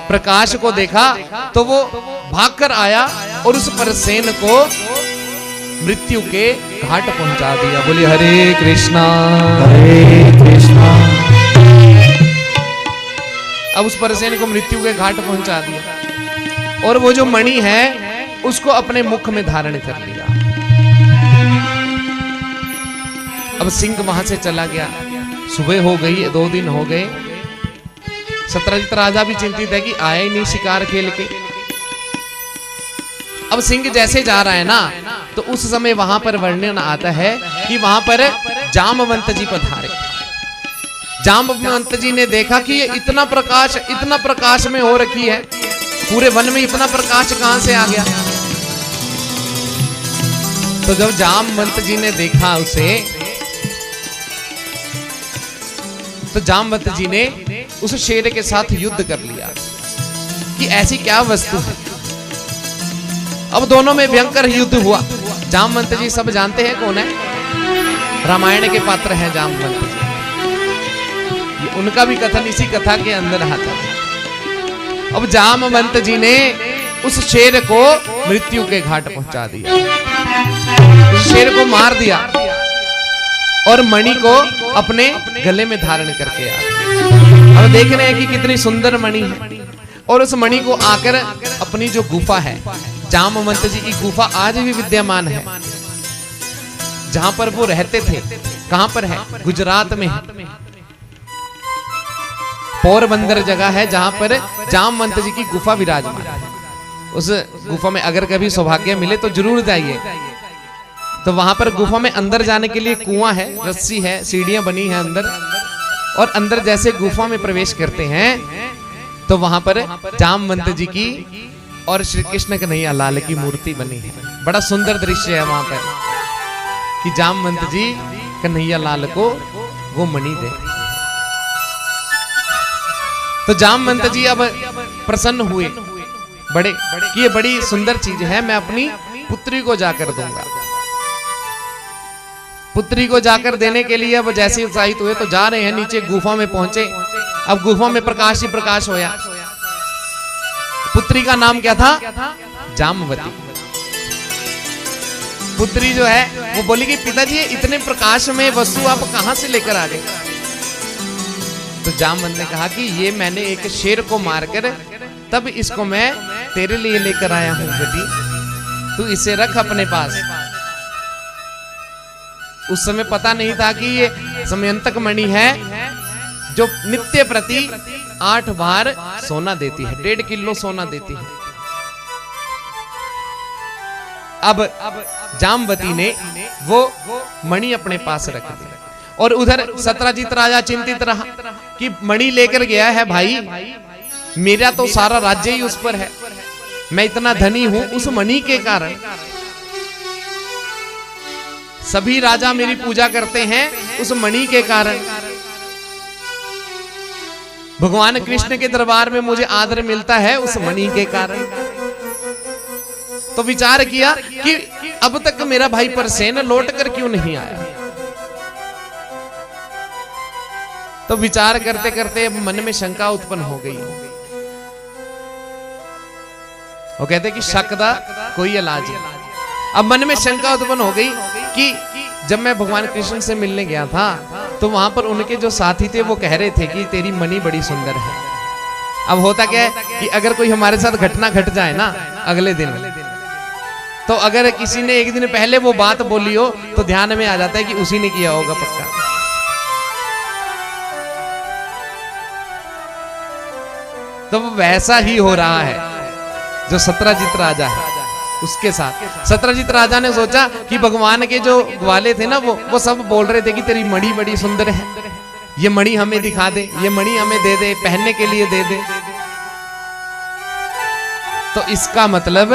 S1: प्रकाश को देखा तो वो भागकर आया और उस परसेन को मृत्यु के घाट पहुंचा दिया। बोलिए हरे कृष्णा
S2: हरे कृष्णा।
S1: अब उस परसेन को मृत्यु के घाट पहुंचा दिया और वो जो मणि है उसको अपने मुख में धारण कर लिया। अब सिंह वहां से चला गया। सुबह हो गई, 2 दिन हो गए। सत्यजित राजा भी चिंतित है कि आया ही नहीं शिकार खेल के। अब सिंह जैसे जा रहा है ना, तो उस समय वहां पर वर्णन आता है कि वहां पर जामवंत जी पधारे। जामवंत जी ने देखा कि ये इतना प्रकाश में हो रखी है, पूरे वन में इतना प्रकाश कहां से आ गया। तो जब जामवंत जी ने देखा उसे, तो जामवंत जी ने उस शेर के साथ युद्ध कर लिया कि ऐसी क्या वस्तु है। अब दोनों में भयंकर युद्ध हुआ। जामवंत जी सब जानते हैं कौन है, रामायण के पात्र हैं जामवंत जी। ये उनका भी कथन इसी कथा के अंदर आता है। अब जामवंत जी ने उस शेर को मृत्यु के घाट पहुंचा दिया, उस शेर को मार दिया और मणि को अपने गले में धारण करके आ गया। अब देख रहे हैं कि कितनी सुंदर मणि है। और उस मणि को आकर अपनी जो गुफा है, जामवंत जी की गुफा आज भी विद्यमान है, जहां पर वो रहते थे। कहां पर है? गुजरात में है। पोरबंदर जगह है जहां पर जामवंत जी की गुफा विराजमान है। उस गुफा में अगर कभी सौभाग्य मिले तो जरूर जाइए। तो वहां पर गुफा में अंदर जाने के लिए कुआं है, रस्सी है, सीढ़ियां बनी है अंदर। और अंदर जैसे गुफा में प्रवेश करते हैं तो वहां पर जामवंत जी की और श्री कृष्ण कन्हैया लाल की मूर्ति बनी है। बड़ा सुंदर दृश्य है वहां पर कि जामवंत जी कन्हैया लाल को वो मणि दे। तो जामवंत जी अब प्रसन्न हुए बड़े कि ये बड़ी सुंदर चीज है, मैं अपनी पुत्री को जाकर दूंगा। पुत्री को जाकर देने के लिए अब जैसे उत्साहित हुए तो जा रहे हैं, नीचे गुफा में पहुंचे। अब गुफा में प्रकाश ही प्रकाश होया। पुत्री का नाम क्या था? जामवती। पुत्री जो है वो बोली कि पिताजी इतने प्रकाश में वस्तु आप कहां से लेकर आ गए? तो जामवंत ने कहा कि ये मैंने एक शेर को मारकर तब इसको मैं तेरे लिए लेकर आया हूं बेटी, तू इसे रख अपने पास। उस समय पता नहीं था कि ये समयंतक मणि है जो नित्य प्रति 8 बार सोना देती है, 1.5 किलो सोना देती है। अब जामवती ने वो मणि अपने पास रख दी और उधर सत्यजित राजा चिंतित रहा कि मणि लेकर गया है भाई, मेरा तो सारा राज्य ही उस पर है, मैं इतना धनी हूं उस मणि के कारण। सभी राजा मेरी पूजा करते हैं उस मणि के कारण। भगवान कृष्ण के दरबार में मुझे आदर मिलता है उस मणि के कारण। तो विचार किया कि अब तक मेरा भाई परसेन लौट कर क्यों नहीं आया। तो विचार करते करते मन में शंका उत्पन्न हो गई। वो कहते कि शक दा कोई इलाज नहीं। अब मन में शंका उत्पन्न हो गई कि जब मैं भगवान कृष्ण से मिलने गया था तो वहां पर उनके जो साथी थे वो कह रहे थे कि तेरी मणि बड़ी सुंदर है। अब होता क्या है कि अगर कोई हमारे साथ घटना घट जाए ना अगले दिन, तो अगर किसी ने एक दिन पहले वो बात बोली हो तो ध्यान में आ जाता है कि उसी ने किया होगा पक्का। तो वैसा ही हो रहा है जो सत्यजित राजा है उसके साथ। सत्यजित राजा ने सोचा कि भगवान के जो ग्वाले थे ना वो सब बोल रहे थे कि तेरी मणि बड़ी सुंदर है, ये मणि हमें दिखा दे, ये मणि हमें दे दे, पहनने के लिए दे दे। तो इसका मतलब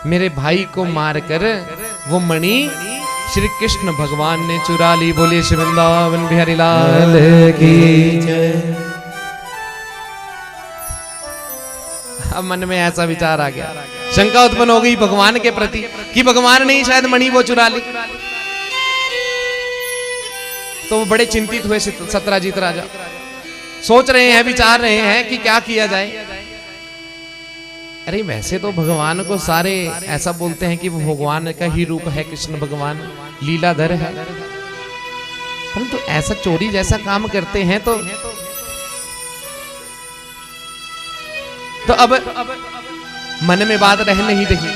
S1: मेरे भाई को मारकर वो मणि श्री कृष्ण भगवान ने चुरा ली। बोले श्री वृंदावन बिहारी लाल की जय। अब मन में ऐसा विचार आ गया, शंका उत्पन्न हो गई भगवान के प्रति कि भगवान ने ही शायद मणि वो चुरा ली। तो वो बड़े चिंतित हुए सत्राजीत राजा, सोच रहे हैं, विचार रहे हैं कि क्या किया जाए। अरे वैसे तो भगवान को सारे ऐसा बोलते हैं कि वो भगवान का ही रूप है, कृष्ण भगवान लीलाधर है, परंतु ऐसा चोरी जैसा काम करते हैं तो अब मन में बात रह नहीं रही,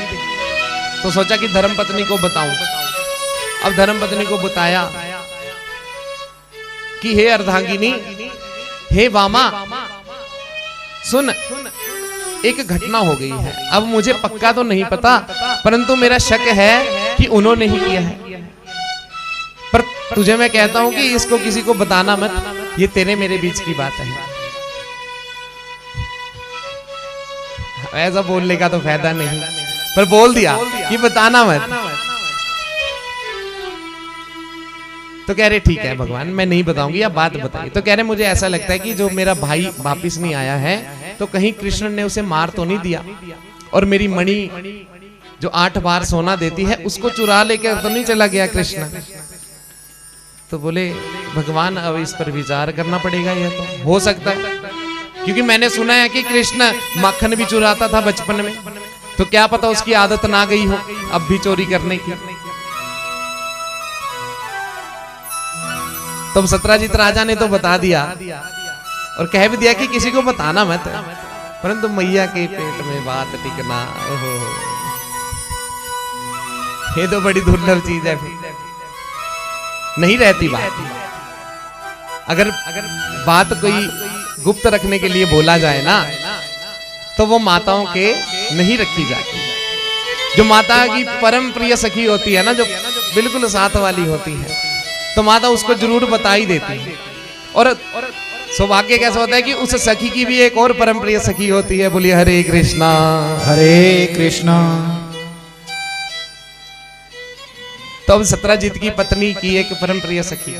S1: तो सोचा कि धर्मपत्नी को बताऊं। अब धर्मपत्नी को बताया कि हे अर्धांगिनी, हे वामा, सुन, एक घटना हो गई है। अब मुझे पक्का तो नहीं पता, परंतु मेरा शक है कि उन्होंने ही किया है। पर तुझे मैं कहता हूं कि इसको किसी को बताना मत, ये तेरे मेरे बीच की बात है। ऐसा बोलने का तो फायदा नहीं, पर बोल दिया कि बताना मत। तो कह रहे ठीक है भगवान, मैं नहीं बताऊंगी, आप बात बताइए। तो कह रहे मुझे ऐसा लगता है कि जो मेरा भाई वापिस नहीं आया है, तो कहीं कृष्ण ने उसे मार तो नहीं दिया, और मेरी मणि जो 8 बार सोना देती है उसको चुरा लेकर तो नहीं चला गया कृष्ण। तो बोले भगवान अब इस पर विचार करना पड़ेगा, यह तो हो सकता है, क्योंकि मैंने सुना है कि कृष्ण माखन भी चुराता था बचपन में, तो क्या पता उसकी आदत ना गई हो अब भी चोरी करने की। तब सत्राजीत राजा ने तो बता दिया और कह भी दिया कि किसी को बताना मत, परंतु मैया के पेट में बात टिकना, ओहो, ये तो बड़ी दुर्लभ चीज है, नहीं रहती बात। अगर बात कोई गुप्त रखने के लिए बोला जाए ना, तो वो माताओं के नहीं रखी जाती। जो माता की परम प्रिय सखी होती है ना, जो बिल्कुल साथ वाली होती है, तो माता उसको जरूर बता ही देती है। और सौभाग्य कैसा होता है कि उस सखी की भी एक और परम प्रिय सखी होती है। बोलिए हरे कृष्णा
S2: हरे कृष्णा।
S1: तो अब सत्राजीत की पत्नी की एक परम प्रिय सखी,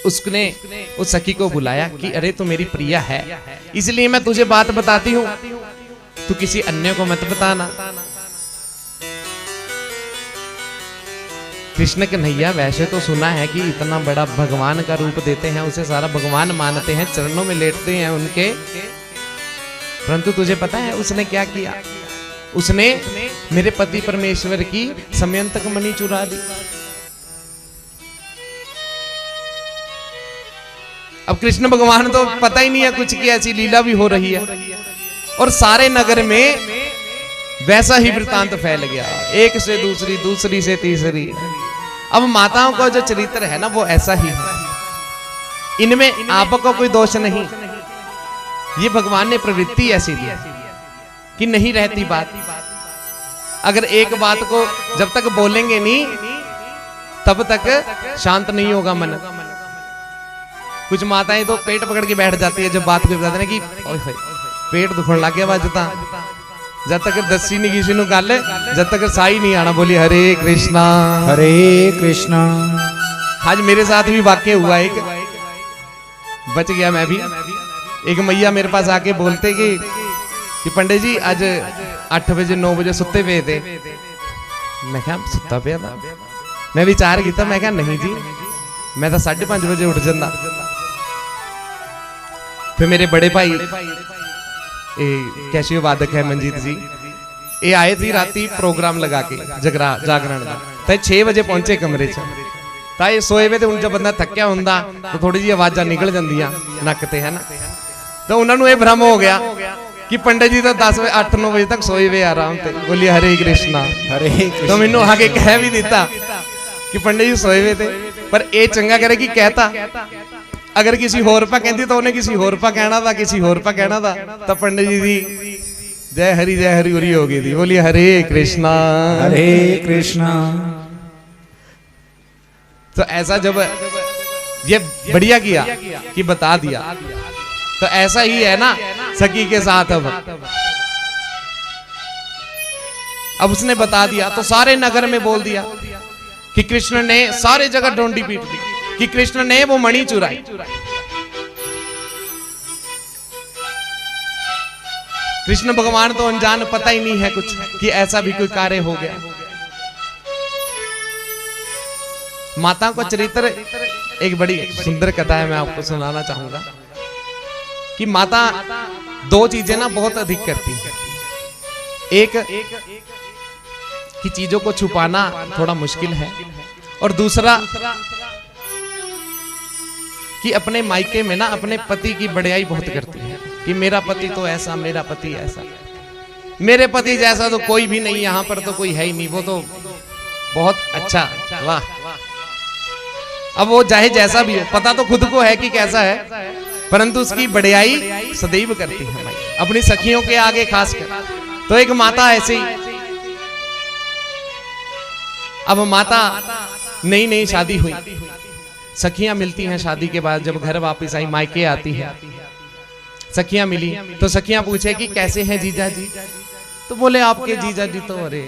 S1: उसने उस सखी को बुलाया कि अरे तू मेरी प्रिया है, इसलिए मैं तुझे बात बताती हूं, तू किसी अन्य को मत बताना। कृष्ण कन्हैया वैसे तो सुना है कि इतना बड़ा भगवान का रूप देते हैं, उसे सारा भगवान मानते हैं, चरणों में लेटते हैं उनके, परंतु तुझे पता है उसने क्या किया? उसने मेरे पति परमेश्वर की समयंतक मणि चुरा दी। अब कृष्ण भगवान तो पता ही नहीं है कुछ की ऐसी लीला भी हो रही है, और सारे नगर में वैसा ही वृतांत फैल गया, एक से दूसरी, दूसरी से तीसरी। अब माताओं का जो चरित्र है ना वो ऐसा ही है, इनमें आपको कोई दोष नहीं, ये भगवान ने प्रवृत्ति ऐसी दी कि नहीं रहती बात। अगर एक बात को जब तक बोलेंगे नहीं तब तक शांत नहीं होगा मन। कुछ माताएं तो पेट पकड़ के बैठ जाती है जब बात को बताते हैं कि ओए पेट दुखण लग गया बाजता, जब तक दसी नहीं किसी को गल, जब तक साई नहीं आना। बोली हरे कृष्णा
S2: हरे कृष्णा।
S1: आज मेरे साथ भी वाक्य हुआ, एक बच गया मैं भी। एक मैया मेरे पास आके बोलते कि पंडित जी आज 8 बजे 9 बजे सुते पे थे। मैं क्या सुता पे था? मैं विचार किया, मैं क्या नहीं जी, मैं तो 5:30 बजे उठ जाता। फिर मेरे बड़े भाई कैशियो वादक है मंजीत जी, ये आए थी राती प्रोग्राम लगा के जागरण का, तो 6 बजे पहुंचे कमरे च। तो ये सोए वे, जब बंदा थक्या हुंदा तो थोड़ी जी आवाजा निकल जांदियां नक ते, है ना। तो उन्होंने ये भ्रम हो गया कि पंडित जी तो 8-9 बजे तक सोए हुए आराम से। बोलिए हरे कृष्णा
S2: हरे कृष्णा।
S1: तो मैनू आगे कह भी दिता कि पंडित जी सोए हुए थे, पर ये चंगा करे कि कहता, अगर किसी होर पा कहती तो उन्हें किसी होर पा कहना था, किसी होर पा कहना था, तो पंडित जी की जय हरी उरी हो गई थी। बोलिए हरे कृष्णा
S2: हरे कृष्णा।
S1: तो ऐसा जब ये बढ़िया किया कि बता दिया, तो ऐसा ही है ना सखी के साथ। अब उसने बता दिया तो सारे नगर में बोल दिया कि कृष्ण ने, सारे जगह डोंडी पीट दी कि कृष्ण ने वो मणि चुराई। कृष्ण भगवान तो अनजान, पता ही नहीं है कुछ कि ऐसा भी कोई कार्य हो गया। माता का चरित्र एक बड़ी सुंदर कथा है, मैं आपको सुनाना चाहूंगा कि माता दो चीजें ना बहुत अधिक करती है। एक कि चीजों को छुपाना थोड़ा मुश्किल है, और दूसरा कि अपने मायके में ना अपने पति की बड़ाई बहुत करती है कि मेरा पति तो ऐसा, मेरा पति ऐसा, मेरे पति जैसा तो कोई भी नहीं, यहाँ पर तो कोई है ही नहीं, वो तो बहुत अच्छा, वाह। अब वो चाहे जैसा भी हो, पता तो खुद को है कि कैसा है, परंतु उसकी बड़ाई सदैव करती है माई, अपनी सखियों के आगे खासकर। तो एक माता ऐसे ही, अब माता नई नई शादी हुई, सखियां मिलती हैं शादी के बाद, जब घर वापस आई मायके आती है, सखियां मिली तो सखियां पूछे कि कैसे हैं जीजा जी, तो बोले आपके जीजा जी तो अरे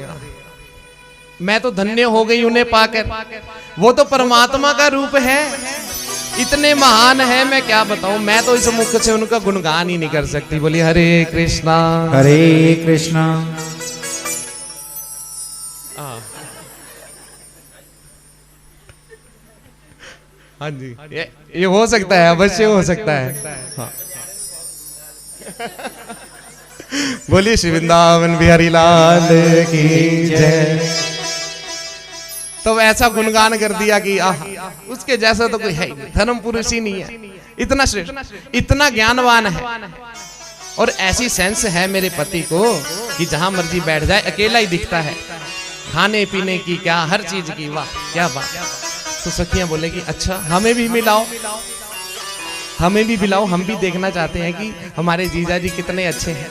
S1: मैं तो धन्य हो गई उन्हें पाकर, वो तो परमात्मा का रूप है, इतने महान है, मैं क्या बताऊं, मैं तो इस मुख से उनका गुणगान ही नहीं कर सकती। बोली हरे कृष्णा
S2: हरे कृष्णा।
S1: हाँ जी, ये हो सकता है, अवश्य हो सकता है। हाँ। बोलिए श्री वृंदावन बिहारी लाल की जय। तो ऐसा गुणगान कर दिया कि आहा, उसके जैसा तो कोई है ही नहीं, धर्म पुरुष ही नहीं है, इतना श्रेष्ठ, इतना ज्ञानवान है, और ऐसी सेंस है मेरे पति को कि जहां मर्जी बैठ जाए अकेला ही दिखता है, खाने पीने की क्या, हर चीज की, वाह क्या बात। तो सखियां बोले कि अच्छा हमें भी मिलाओ, हमें भी मिलाओ, हम भी देखना चाहते हैं कि हमारे जीजा जी कितने अच्छे हैं।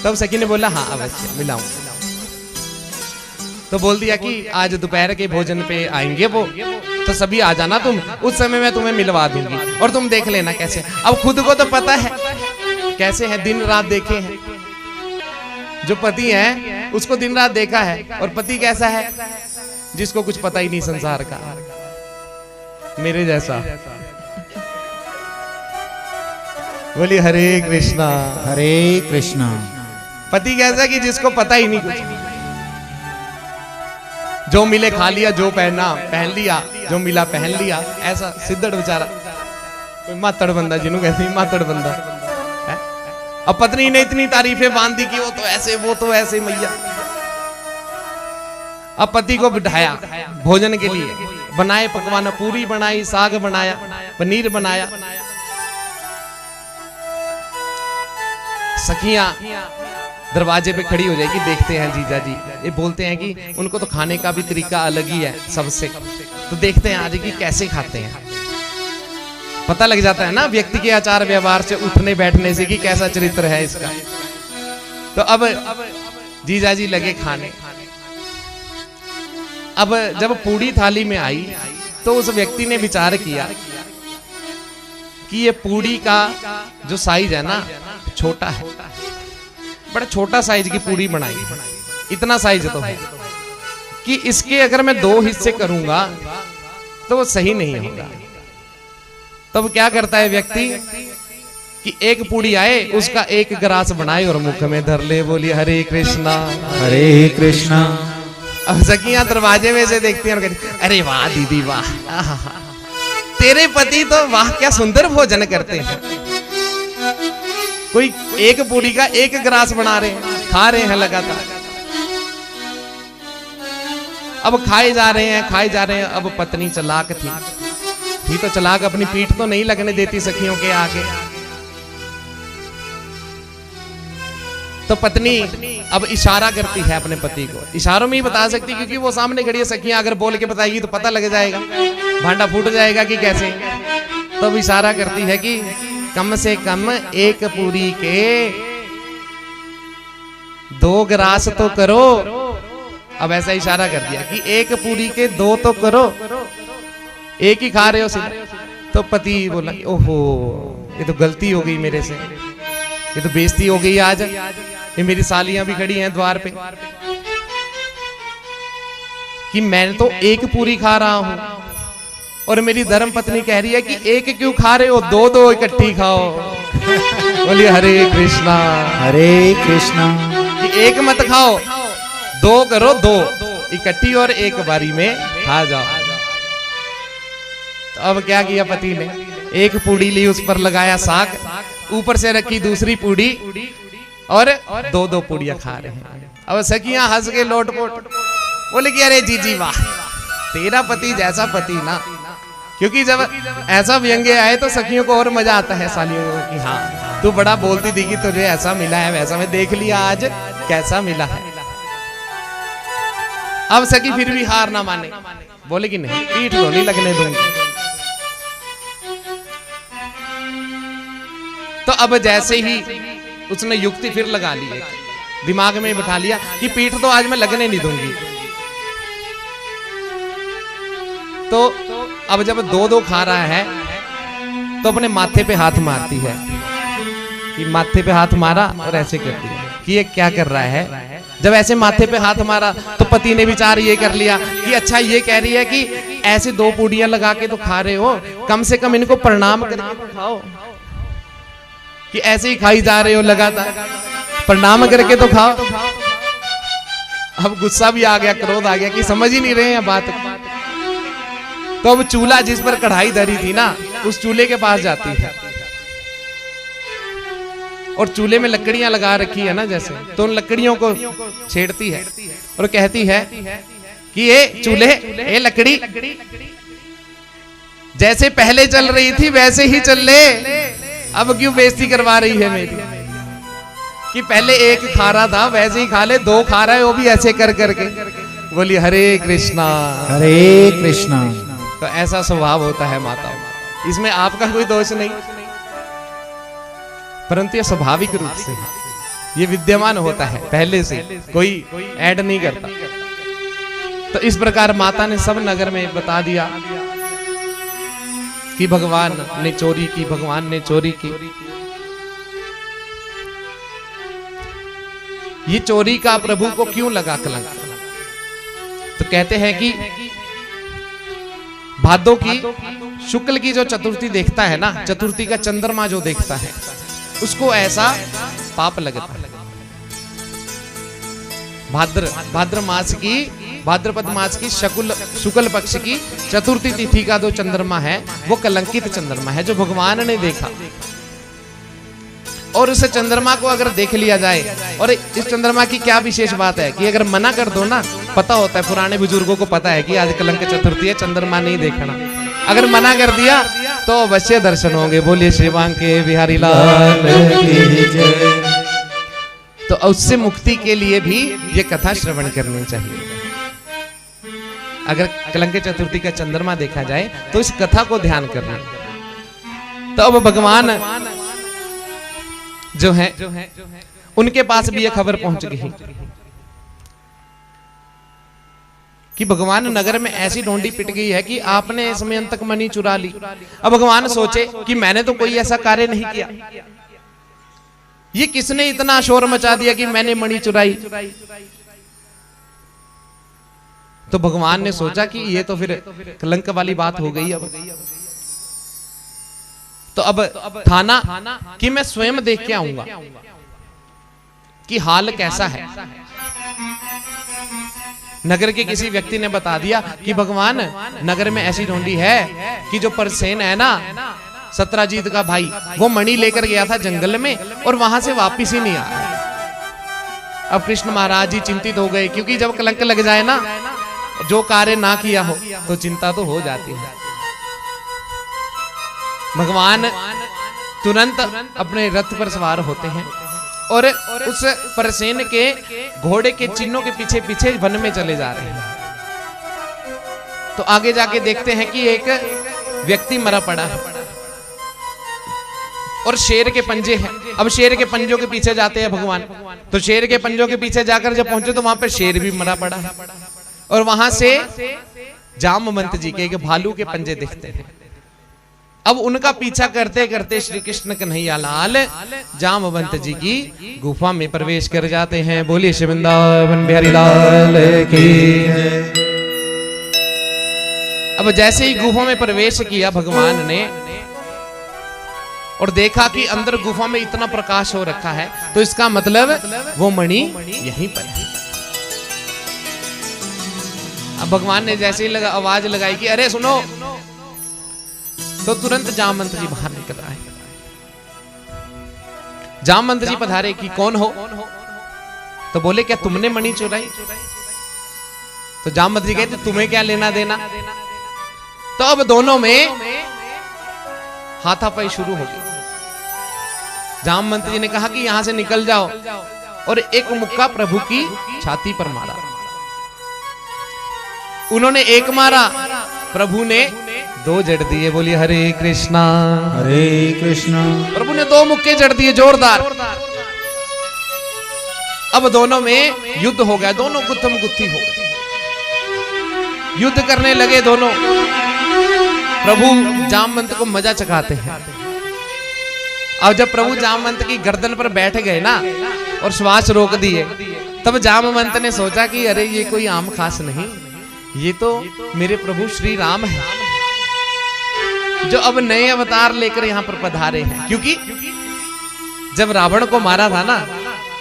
S1: तब सखी ने बोला हाँ अवश्य मिलाऊं। तो बोल दिया कि आज दोपहर के भोजन पे आएंगे वो, तो सभी आ जाना तुम, उस समय मैं तुम्हें मिलवा दूंगी और तुम देख लेना कैसे। अब खुद को तो पता है कैसे है, दिन रात देखे हैं, जो पति है उसको दिन रात देखा है, और पति कैसा है जिसको कुछ पता ही नहीं संसार का, मेरे जैसा। बोली हरे कृष्णा
S2: हरे कृष्णा।
S1: पति कैसा कि जिसको पता ही नहीं कुछ, जो मिले खा लिया, जो पहना पहन लिया, जो मिला पहन लिया, ऐसा सिद्धड़ बेचारा, कोई मातड़ बंदा जिन्हों कहते हैं मातड़ बंदा है। अब पत्नी ने इतनी तारीफें बांध दी कि वो तो ऐसे, वो तो ऐसे मैया। अब पति को बिठाया भोजन के लिए, बनाए पकवान, पूरी बनाई, साग बनाया, पनीर बनाया। सखियां दरवाजे पे खड़ी हो जाएगी, देखते हैं जीजा जी, ये बोलते हैं कि उनको तो खाने का भी तरीका अलग ही है सबसे, तो देखते हैं आज की कैसे खाते हैं। पता लग जाता है ना व्यक्ति के आचार व्यवहार से, उठने बैठने से कि कैसा चरित्र है इसका। तो अब जीजा जी लगे खाने। अब जब पूरी थाली में आई तो उस व्यक्ति ने विचार किया कि ये पूरी का जो साइज है ना छोटा है, बड़ा छोटा साइज की पूरी बनाई, इतना साइज तो है कि इसके अगर मैं 2 हिस्से करूंगा तो वो सही नहीं होगा। तब क्या करता है व्यक्ति कि एक पूरी आए उसका एक ग्रास बनाए और मुख में धर ले। बोली हरे कृष्णा
S2: हरे कृष्णा।
S1: अब सखियां दरवाजे में से देखती हैं और कहती अरे वाह दीदी वाह, तेरे पति तो वाह क्या सुंदर भोजन करते हैं। कोई एक पूरी का एक ग्रास बना रहे हैं, खा रहे हैं लगातार। अब खाए जा रहे हैं, खाए जा रहे हैं। अब पत्नी चालाक थी तो चालाक, अपनी पीठ तो नहीं लगने देती सखियों के आगे। तो पत्नी अब इशारा करती है अपने पति को, इशारों में ही बता सकती क्योंकि वो सामने खड़ी है। सखियां अगर बोल के बताएगी तो पता लग जाएगा, भांडा फूट जाएगा कि कैसे। तो अब इशारा करती है कि कम से कम एक पूरी के 2 ग्रास तो करो। अब ऐसा इशारा कर दिया कि एक पूरी के 2 तो करो, एक ही खा रहे हो सिर्फ। तो पति बोला ओहो ये तो गलती हो गई मेरे से, ये तो बेइज्जती हो गई आज। ये मेरी सालियां भी खड़ी हैं द्वार पे कि मैं तो एक पूरी खा रहा हूं, और मेरी धर्म पत्नी कह रही है कि एक क्यों खा रहे हो, दो दो इकट्ठी खाओ। बोलिए हरे कृष्णा।
S2: हरे कृष्णा।
S1: कि एक मत खाओ, दो करो, दो इकट्ठी और एक बारी में खा जाओ। तो अब क्या किया पति ने, एक पूड़ी ली, उस पर लगाया साग, ऊपर से रखी दूसरी पूड़ी और दो दो पूड़ियां खा रहे हैं। अब सखियां हंस के लोटपोट, बोले कि अरे जीजी वाह, तेरा पति जैसा पति ना। क्योंकि जब ऐसा व्यंग्य आए तो सखियों को और मजा आता है सालियों को कि हाँ तू बड़ा बोलती थी कि तुझे ऐसा मिला है वैसा, मैं देख लिया आज कैसा मिला है। अब सखी फिर भी हार ना माने, बोले कि नहीं, पीठ तो नहीं लगने दूंगी। तो अब जैसे ही उसने युक्ति फिर लगा ली, दिमाग में बिठा लिया कि पीठ तो आज मैं लगने नहीं दूंगी। तो अब जब दो दो खा रहा है तो अपने माथे पे हाथ मारती है कि माथे पे हाथ मारा और ऐसे करती है कि ये क्या कर रहा है। जब ऐसे माथे पे हाथ मारा तो पति ने विचार ये कर लिया कि अच्छा ये कह रही है कि ऐसे दो पूड़ियां लगा के तो खा रहे हो, कम से कम इनको प्रणाम करके तो खाओ, कि ऐसे ही खाई जा रहे हो लगातार, प्रणाम करके तो खाओ। अब गुस्सा भी आ गया, क्रोध आ गया कि समझ ही नहीं रहे हैं बात। तो अब चूल्हा जिस पर कढ़ाई धरी थी ना, उस चूल्हे के पास जाती है और चूल्हे में लकड़ियां लगा रखी है ना जैसे, तो उन लकड़ियों को छेड़ती है और कहती है कि ये चूल्हे, ये लकड़ी जैसे पहले चल रही थी वैसे ही चल ले, अब क्यों बेइज्जती करवा रही है मेरी, कि पहले एक खा रहा था वैसे ही खा ले, दो खा रहा है वो भी ऐसे कर करके। बोली हरे कृष्णा।
S2: हरे कृष्णा।
S1: तो ऐसा स्वभाव होता है माताओं, इसमें आपका कोई दोष नहीं, परंतु ये स्वाभाविक रूप से ये विद्यमान होता है, पहले से कोई ऐड नहीं करता। तो इस प्रकार माता ने सब नगर में बता दिया कि भगवान ने चोरी की, भगवान ने चोरी की। ये चोरी का प्रभु को क्यों लगा कलंक? तो कहते हैं कि भादों की शुक्ल की जो चतुर्थी देखता है ना, चतुर्थी का चंद्रमा जो देखता है उसको ऐसा पाप लगता है। भाद्र मास की, भाद्रपद मास की शुक्ल पक्ष की चतुर्थी तिथि का जो चंद्रमा है वो कलंकित चंद्रमा है, जो भगवान ने देखा। और उस चंद्रमा को अगर देख लिया जाए, और इस चंद्रमा की क्या विशेष बात है कि अगर मना कर दो ना, पता होता है, पुराने बुजुर्गों को पता है कि आज कलंक चतुर्थी है, चंद्रमा नहीं देखना। अगर मना कर दिया तो अवश्य दर्शन होंगे। बोलिए श्रीवांग के बिहारी लाल की जय। तो उससे मुक्ति के लिए भी ये कथा श्रवण करनी चाहिए। अगर कलंक चतुर्थी का चंद्रमा देखा जाए तो इस कथा को ध्यान करना। तो अब भगवान जो है उनके पास भी यह खबर पहुंच गई कि भगवान नगर में ऐसी ढोंडी पिट गई है कि आपने समय तक मणि चुरा ली। अब भगवान सोचे कि मैंने तो कोई ऐसा कार्य नहीं किया, ये किसने इतना शोर मचा दिया कि मैंने मणि चुराई। तो भगवान ने सोचा कि ये तो फिर कलंक वाली बात हो गई। अब तो अब थाना कि मैं स्वयं देख के आऊंगा कि हाल कैसा है। नगर के किसी व्यक्ति ने बता दिया कि भगवान नगर में ऐसी ढोंडी है कि जो परसेन है ना, सत्राजीत का भाई, वो मणि लेकर गया था जंगल में और वहां से वापिस ही नहीं आया। अब कृष्ण महाराज जी चिंतित हो गए, क्योंकि जब कलंक लग जाए ना, जो कार्य ना किया हो तो चिंता तो हो जाती है। भगवान तुरंत अपने रथ पर सवार होते हैं और उस परसेन के घोड़े के चिन्हों के पीछे पीछे वन में चले जा रहे हैं। तो आगे जाके देखते हैं कि एक व्यक्ति मरा पड़ा है और शेर के पंजे हैं। अब शेर के पंजों के पीछे जाते हैं भगवान, तो शेर के पंजों के पीछे जाकर जब पहुंचे तो वहां पर शेर भी मरा पड़ा है और वहां से जामवंत जी के एक भालू के पंजे दिखते हैं। अब उनका पीछा करते करते श्री कृष्ण कन्हैया लाल जामवंत जी की गुफा में प्रवेश कर जाते हैं। बोलिए श्री वृंदावन बिहारी लाल की।
S3: अब जैसे ही गुफा में प्रवेश किया भगवान ने और देखा कि अंदर गुफा में इतना प्रकाश हो रखा है, तो इसका मतलब वो मणि यहीं पर है। अब भगवान ने जैसे ही आवाज लगाई कि अरे सुनो, तो तुरंत जामवंत जी बाहर निकल आए। जामवंत जी पधारे कि कौन हो? तो बोले क्या तुमने मणि चुराई? तो जामवंत जी कहते तुम्हें क्या लेना देना? तो अब दोनों में हाथापाई शुरू हो गई। जामवंत जी ने कहा कि यहां से निकल जाओ, और एक मुक्का प्रभु की छाती पर मारा। उन्होंने एक मारा, प्रभु ने दो जड़ दिए। बोलिए हरे कृष्णा
S2: हरे कृष्णा।
S3: प्रभु ने दो मुक्के जड़ दिए जोरदार। अब दोनों में युद्ध हो गया, दोनों गुत्थम गुत्थी हो गए, युद्ध करने लगे दोनों। प्रभु जामवंत को मजा चखाते हैं। अब जब प्रभु जामवंत की गर्दन पर बैठ गए ना और श्वास रोक दिए, तब जामवंत ने सोचा कि अरे ये कोई आम खास नहीं, ये तो मेरे प्रभु श्री राम है, जो अब नए अवतार लेकर यहां पर पधारे हैं। क्योंकि जब रावण को मारा था ना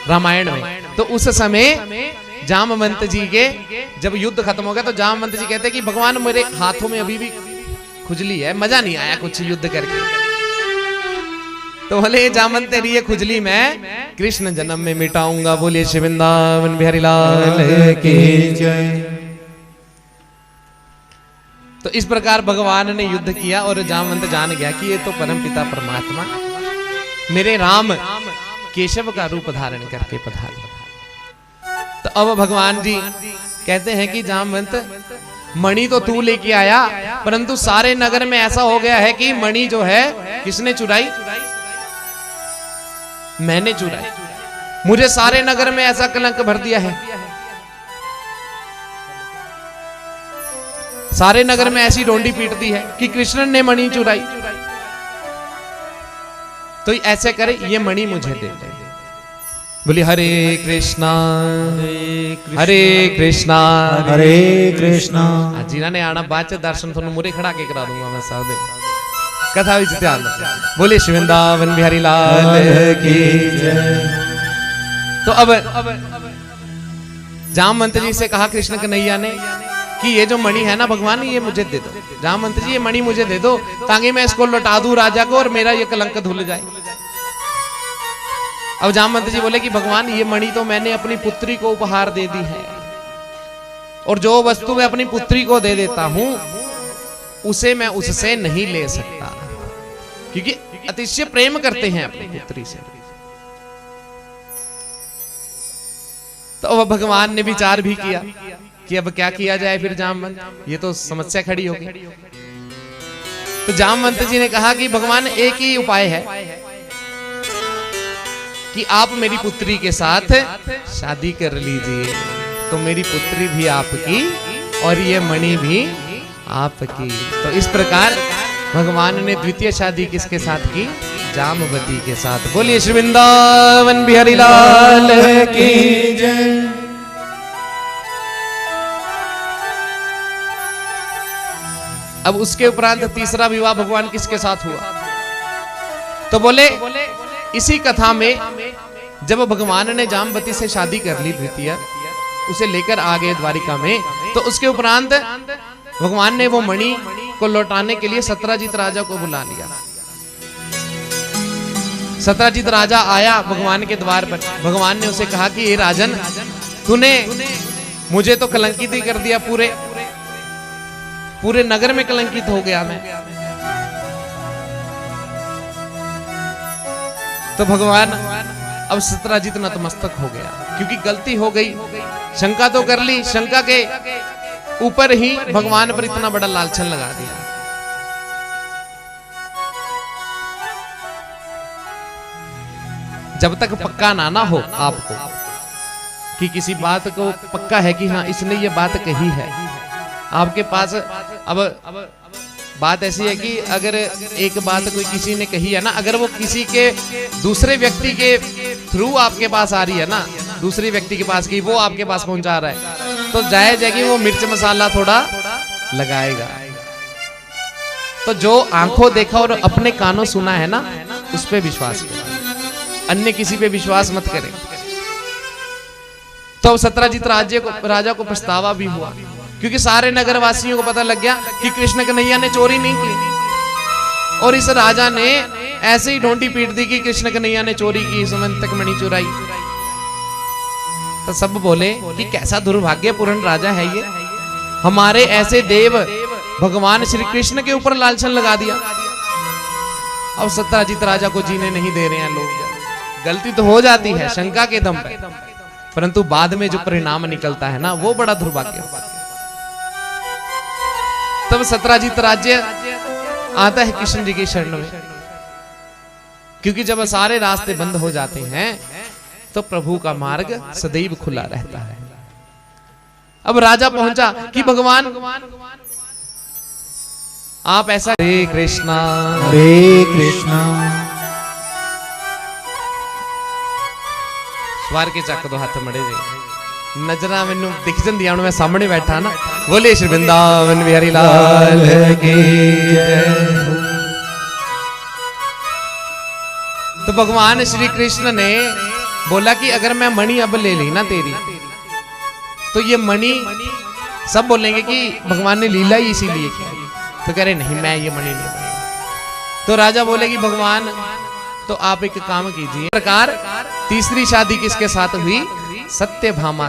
S3: रामायण में, तो उस समय जामवंत जी के जब युद्ध खत्म हो गया, तो जामवंत जी कहते हैं कि भगवान मेरे हाथों में अभी भी खुजली है, मजा नहीं आया कुछ युद्ध करके। तो बोले जामवंत तेरी ये खुजली मैं कृष्ण जन्म में मिटाऊंगा। बोलिए श्री वृंदावन बिहारी लाल की जय। तो इस प्रकार भगवान ने युद्ध किया और जामवंत जान गया कि ये तो परमपिता परमात्मा मेरे राम केशव का रूप धारण करके पधारे। तो अब भगवान जी कहते हैं कि जामवंत मणि तो तू लेके आया, परंतु सारे नगर में ऐसा हो गया है कि मणि जो है किसने चुराई? मैंने चुराई। मुझे सारे नगर में ऐसा कलंक भर दिया है, सारे नगर में ऐसी डोंडी पीट दी है कि कृष्ण ने मणि चुराई। तो ऐसे करे, ये मणि मुझे दे दे। बोली हरे कृष्णा हरे कृष्णा
S2: हरे कृष्णा।
S3: जिन्हों ने आना बाद च दर्शन थोड़ा मुरे खड़ा के करा दूंगा मैं सब दे। कथा विच ध्यान बोले श्री वृंदावन बिहारी लाल की जय। तो अब जामवंत जी से कहा कृष्ण कन्हैया ने कि ये जो मणि है ना भगवान, ये मुझे दे दो। जामवंत जी ये मणि मुझे दे दो ताकि मैं इसको लौटा दूं राजा को और मेरा ये कलंक धुल जाए। अब जामवंत जी बोले कि भगवान ये मणि तो मैंने अपनी पुत्री को उपहार दे दी है, और जो वस्तु मैं अपनी पुत्री को दे देता हूं उसे मैं उससे नहीं ले सकता, क्योंकि अतिशय प्रेम करते हैं अपनी पुत्री से। तो अब भगवान ने विचार भी किया कि अब क्या किया जाए फिर जामवंत, ये तो समस्या खड़ी होगी। तो जामवंत जी ने कहा कि भगवान एक ही उपाय है कि आप मेरी पुत्री के साथ शादी कर लीजिए, तो मेरी पुत्री भी आपकी और ये मणि भी आपकी। तो इस प्रकार भगवान ने द्वितीय शादी किसके साथ की? जामवती के साथ। बोलिए श्री वृंदावन बिहारी लाल की जय। अब उसके उपरांत तीसरा विवाह भगवान किसके साथ हुआ? तो बोले इसी कथा में जब भगवान ने जामवती से शादी कर ली द्वितीय, उसे लेकर आ गए द्वारिका में, तो उसके उपरांत भगवान ने वो मणि को लौटाने के लिए सत्यजित राजा को बुला लिया। सत्यजित राजा आया भगवान के द्वार पर। भगवान ने उसे कहा कि ये राजन, तूने मुझे तो कलंकित ही कर दिया, पूरे नगर में कलंकित हो गया मैं। तो भगवान अब सत्यजित नतमस्तक हो गया, क्योंकि गलती हो गई, शंका तो कर ली, शंका के ऊपर ही भगवान पर इतना बड़ा लालछन लगा दिया। जब तक पक्का ना हो आपको कि किसी बात को पक्का है कि हाँ इसने ये बात कही है आपके पास, अब बात ऐसी है कि अगर एक बात कोई किसी ने कही है ना, अगर वो किसी के दूसरे व्यक्ति के थ्रू आपके पास आ रही है ना, दूसरे व्यक्ति के पास की वो आपके पास पहुंचा रहा है, तो जायज है कि वो मिर्च मसाला थोड़ा लगाएगा। तो जो आंखों देखा और अपने कानों सुना है ना, उस पे विश्वास करें, अन्य किसी पे विश्वास मत करें। तो सत्यजीत राजा को पछतावा भी हुआ, क्योंकि सारे नगर वासियों को पता लग गया कि कृष्ण कन्हैया ने चोरी नहीं की, और इस राजा ने ऐसे ही ढोंटी पीट दी कि कृष्ण कन्हैया ने चोरी की, सुमंतक मणि चुराई। तो सब बोले कि कैसा दुर्भाग्यपूर्ण राजा है ये, हमारे ऐसे देव भगवान श्री कृष्ण के ऊपर लालछन लगा दिया। अब सत्यजीत राजा को जीने नहीं दे रहे हैं लोग। गलती तो हो जाती है शंका के दम पे, परंतु बाद में जो परिणाम निकलता है ना, वो बड़ा दुर्भाग्य। तब सत्यजीत राज्य आता है कृष्ण जी की शरण में, क्योंकि जब सारे रास्ते बंद हो जाते हैं तो प्रभु का मार्ग सदैव खुला रहता है। अब राजा पहुंचा कि भगवान आप ऐसा, हरे कृष्णा
S2: हरे कृष्णा।
S3: सवार के चक दो हाथ मड़े जे नजरा मैनू दिख जंदियां, मैं सामने बैठा ना। बोले श्री वृंदावन बिहारी लाल की जय। तो भगवान श्री कृष्ण ने बोला कि अगर मैं मणि अब ले ली ना तेरी, तो ये मणि सब बोलेंगे कि भगवान ने लीला ही इसीलिए की। तो कह रहे नहीं, मैं ये मणि नहीं। तो राजा बोले कि भगवान तो आप एक काम कीजिए, प्रकार तीसरी शादी किसके साथ हुई? सत्यभामा।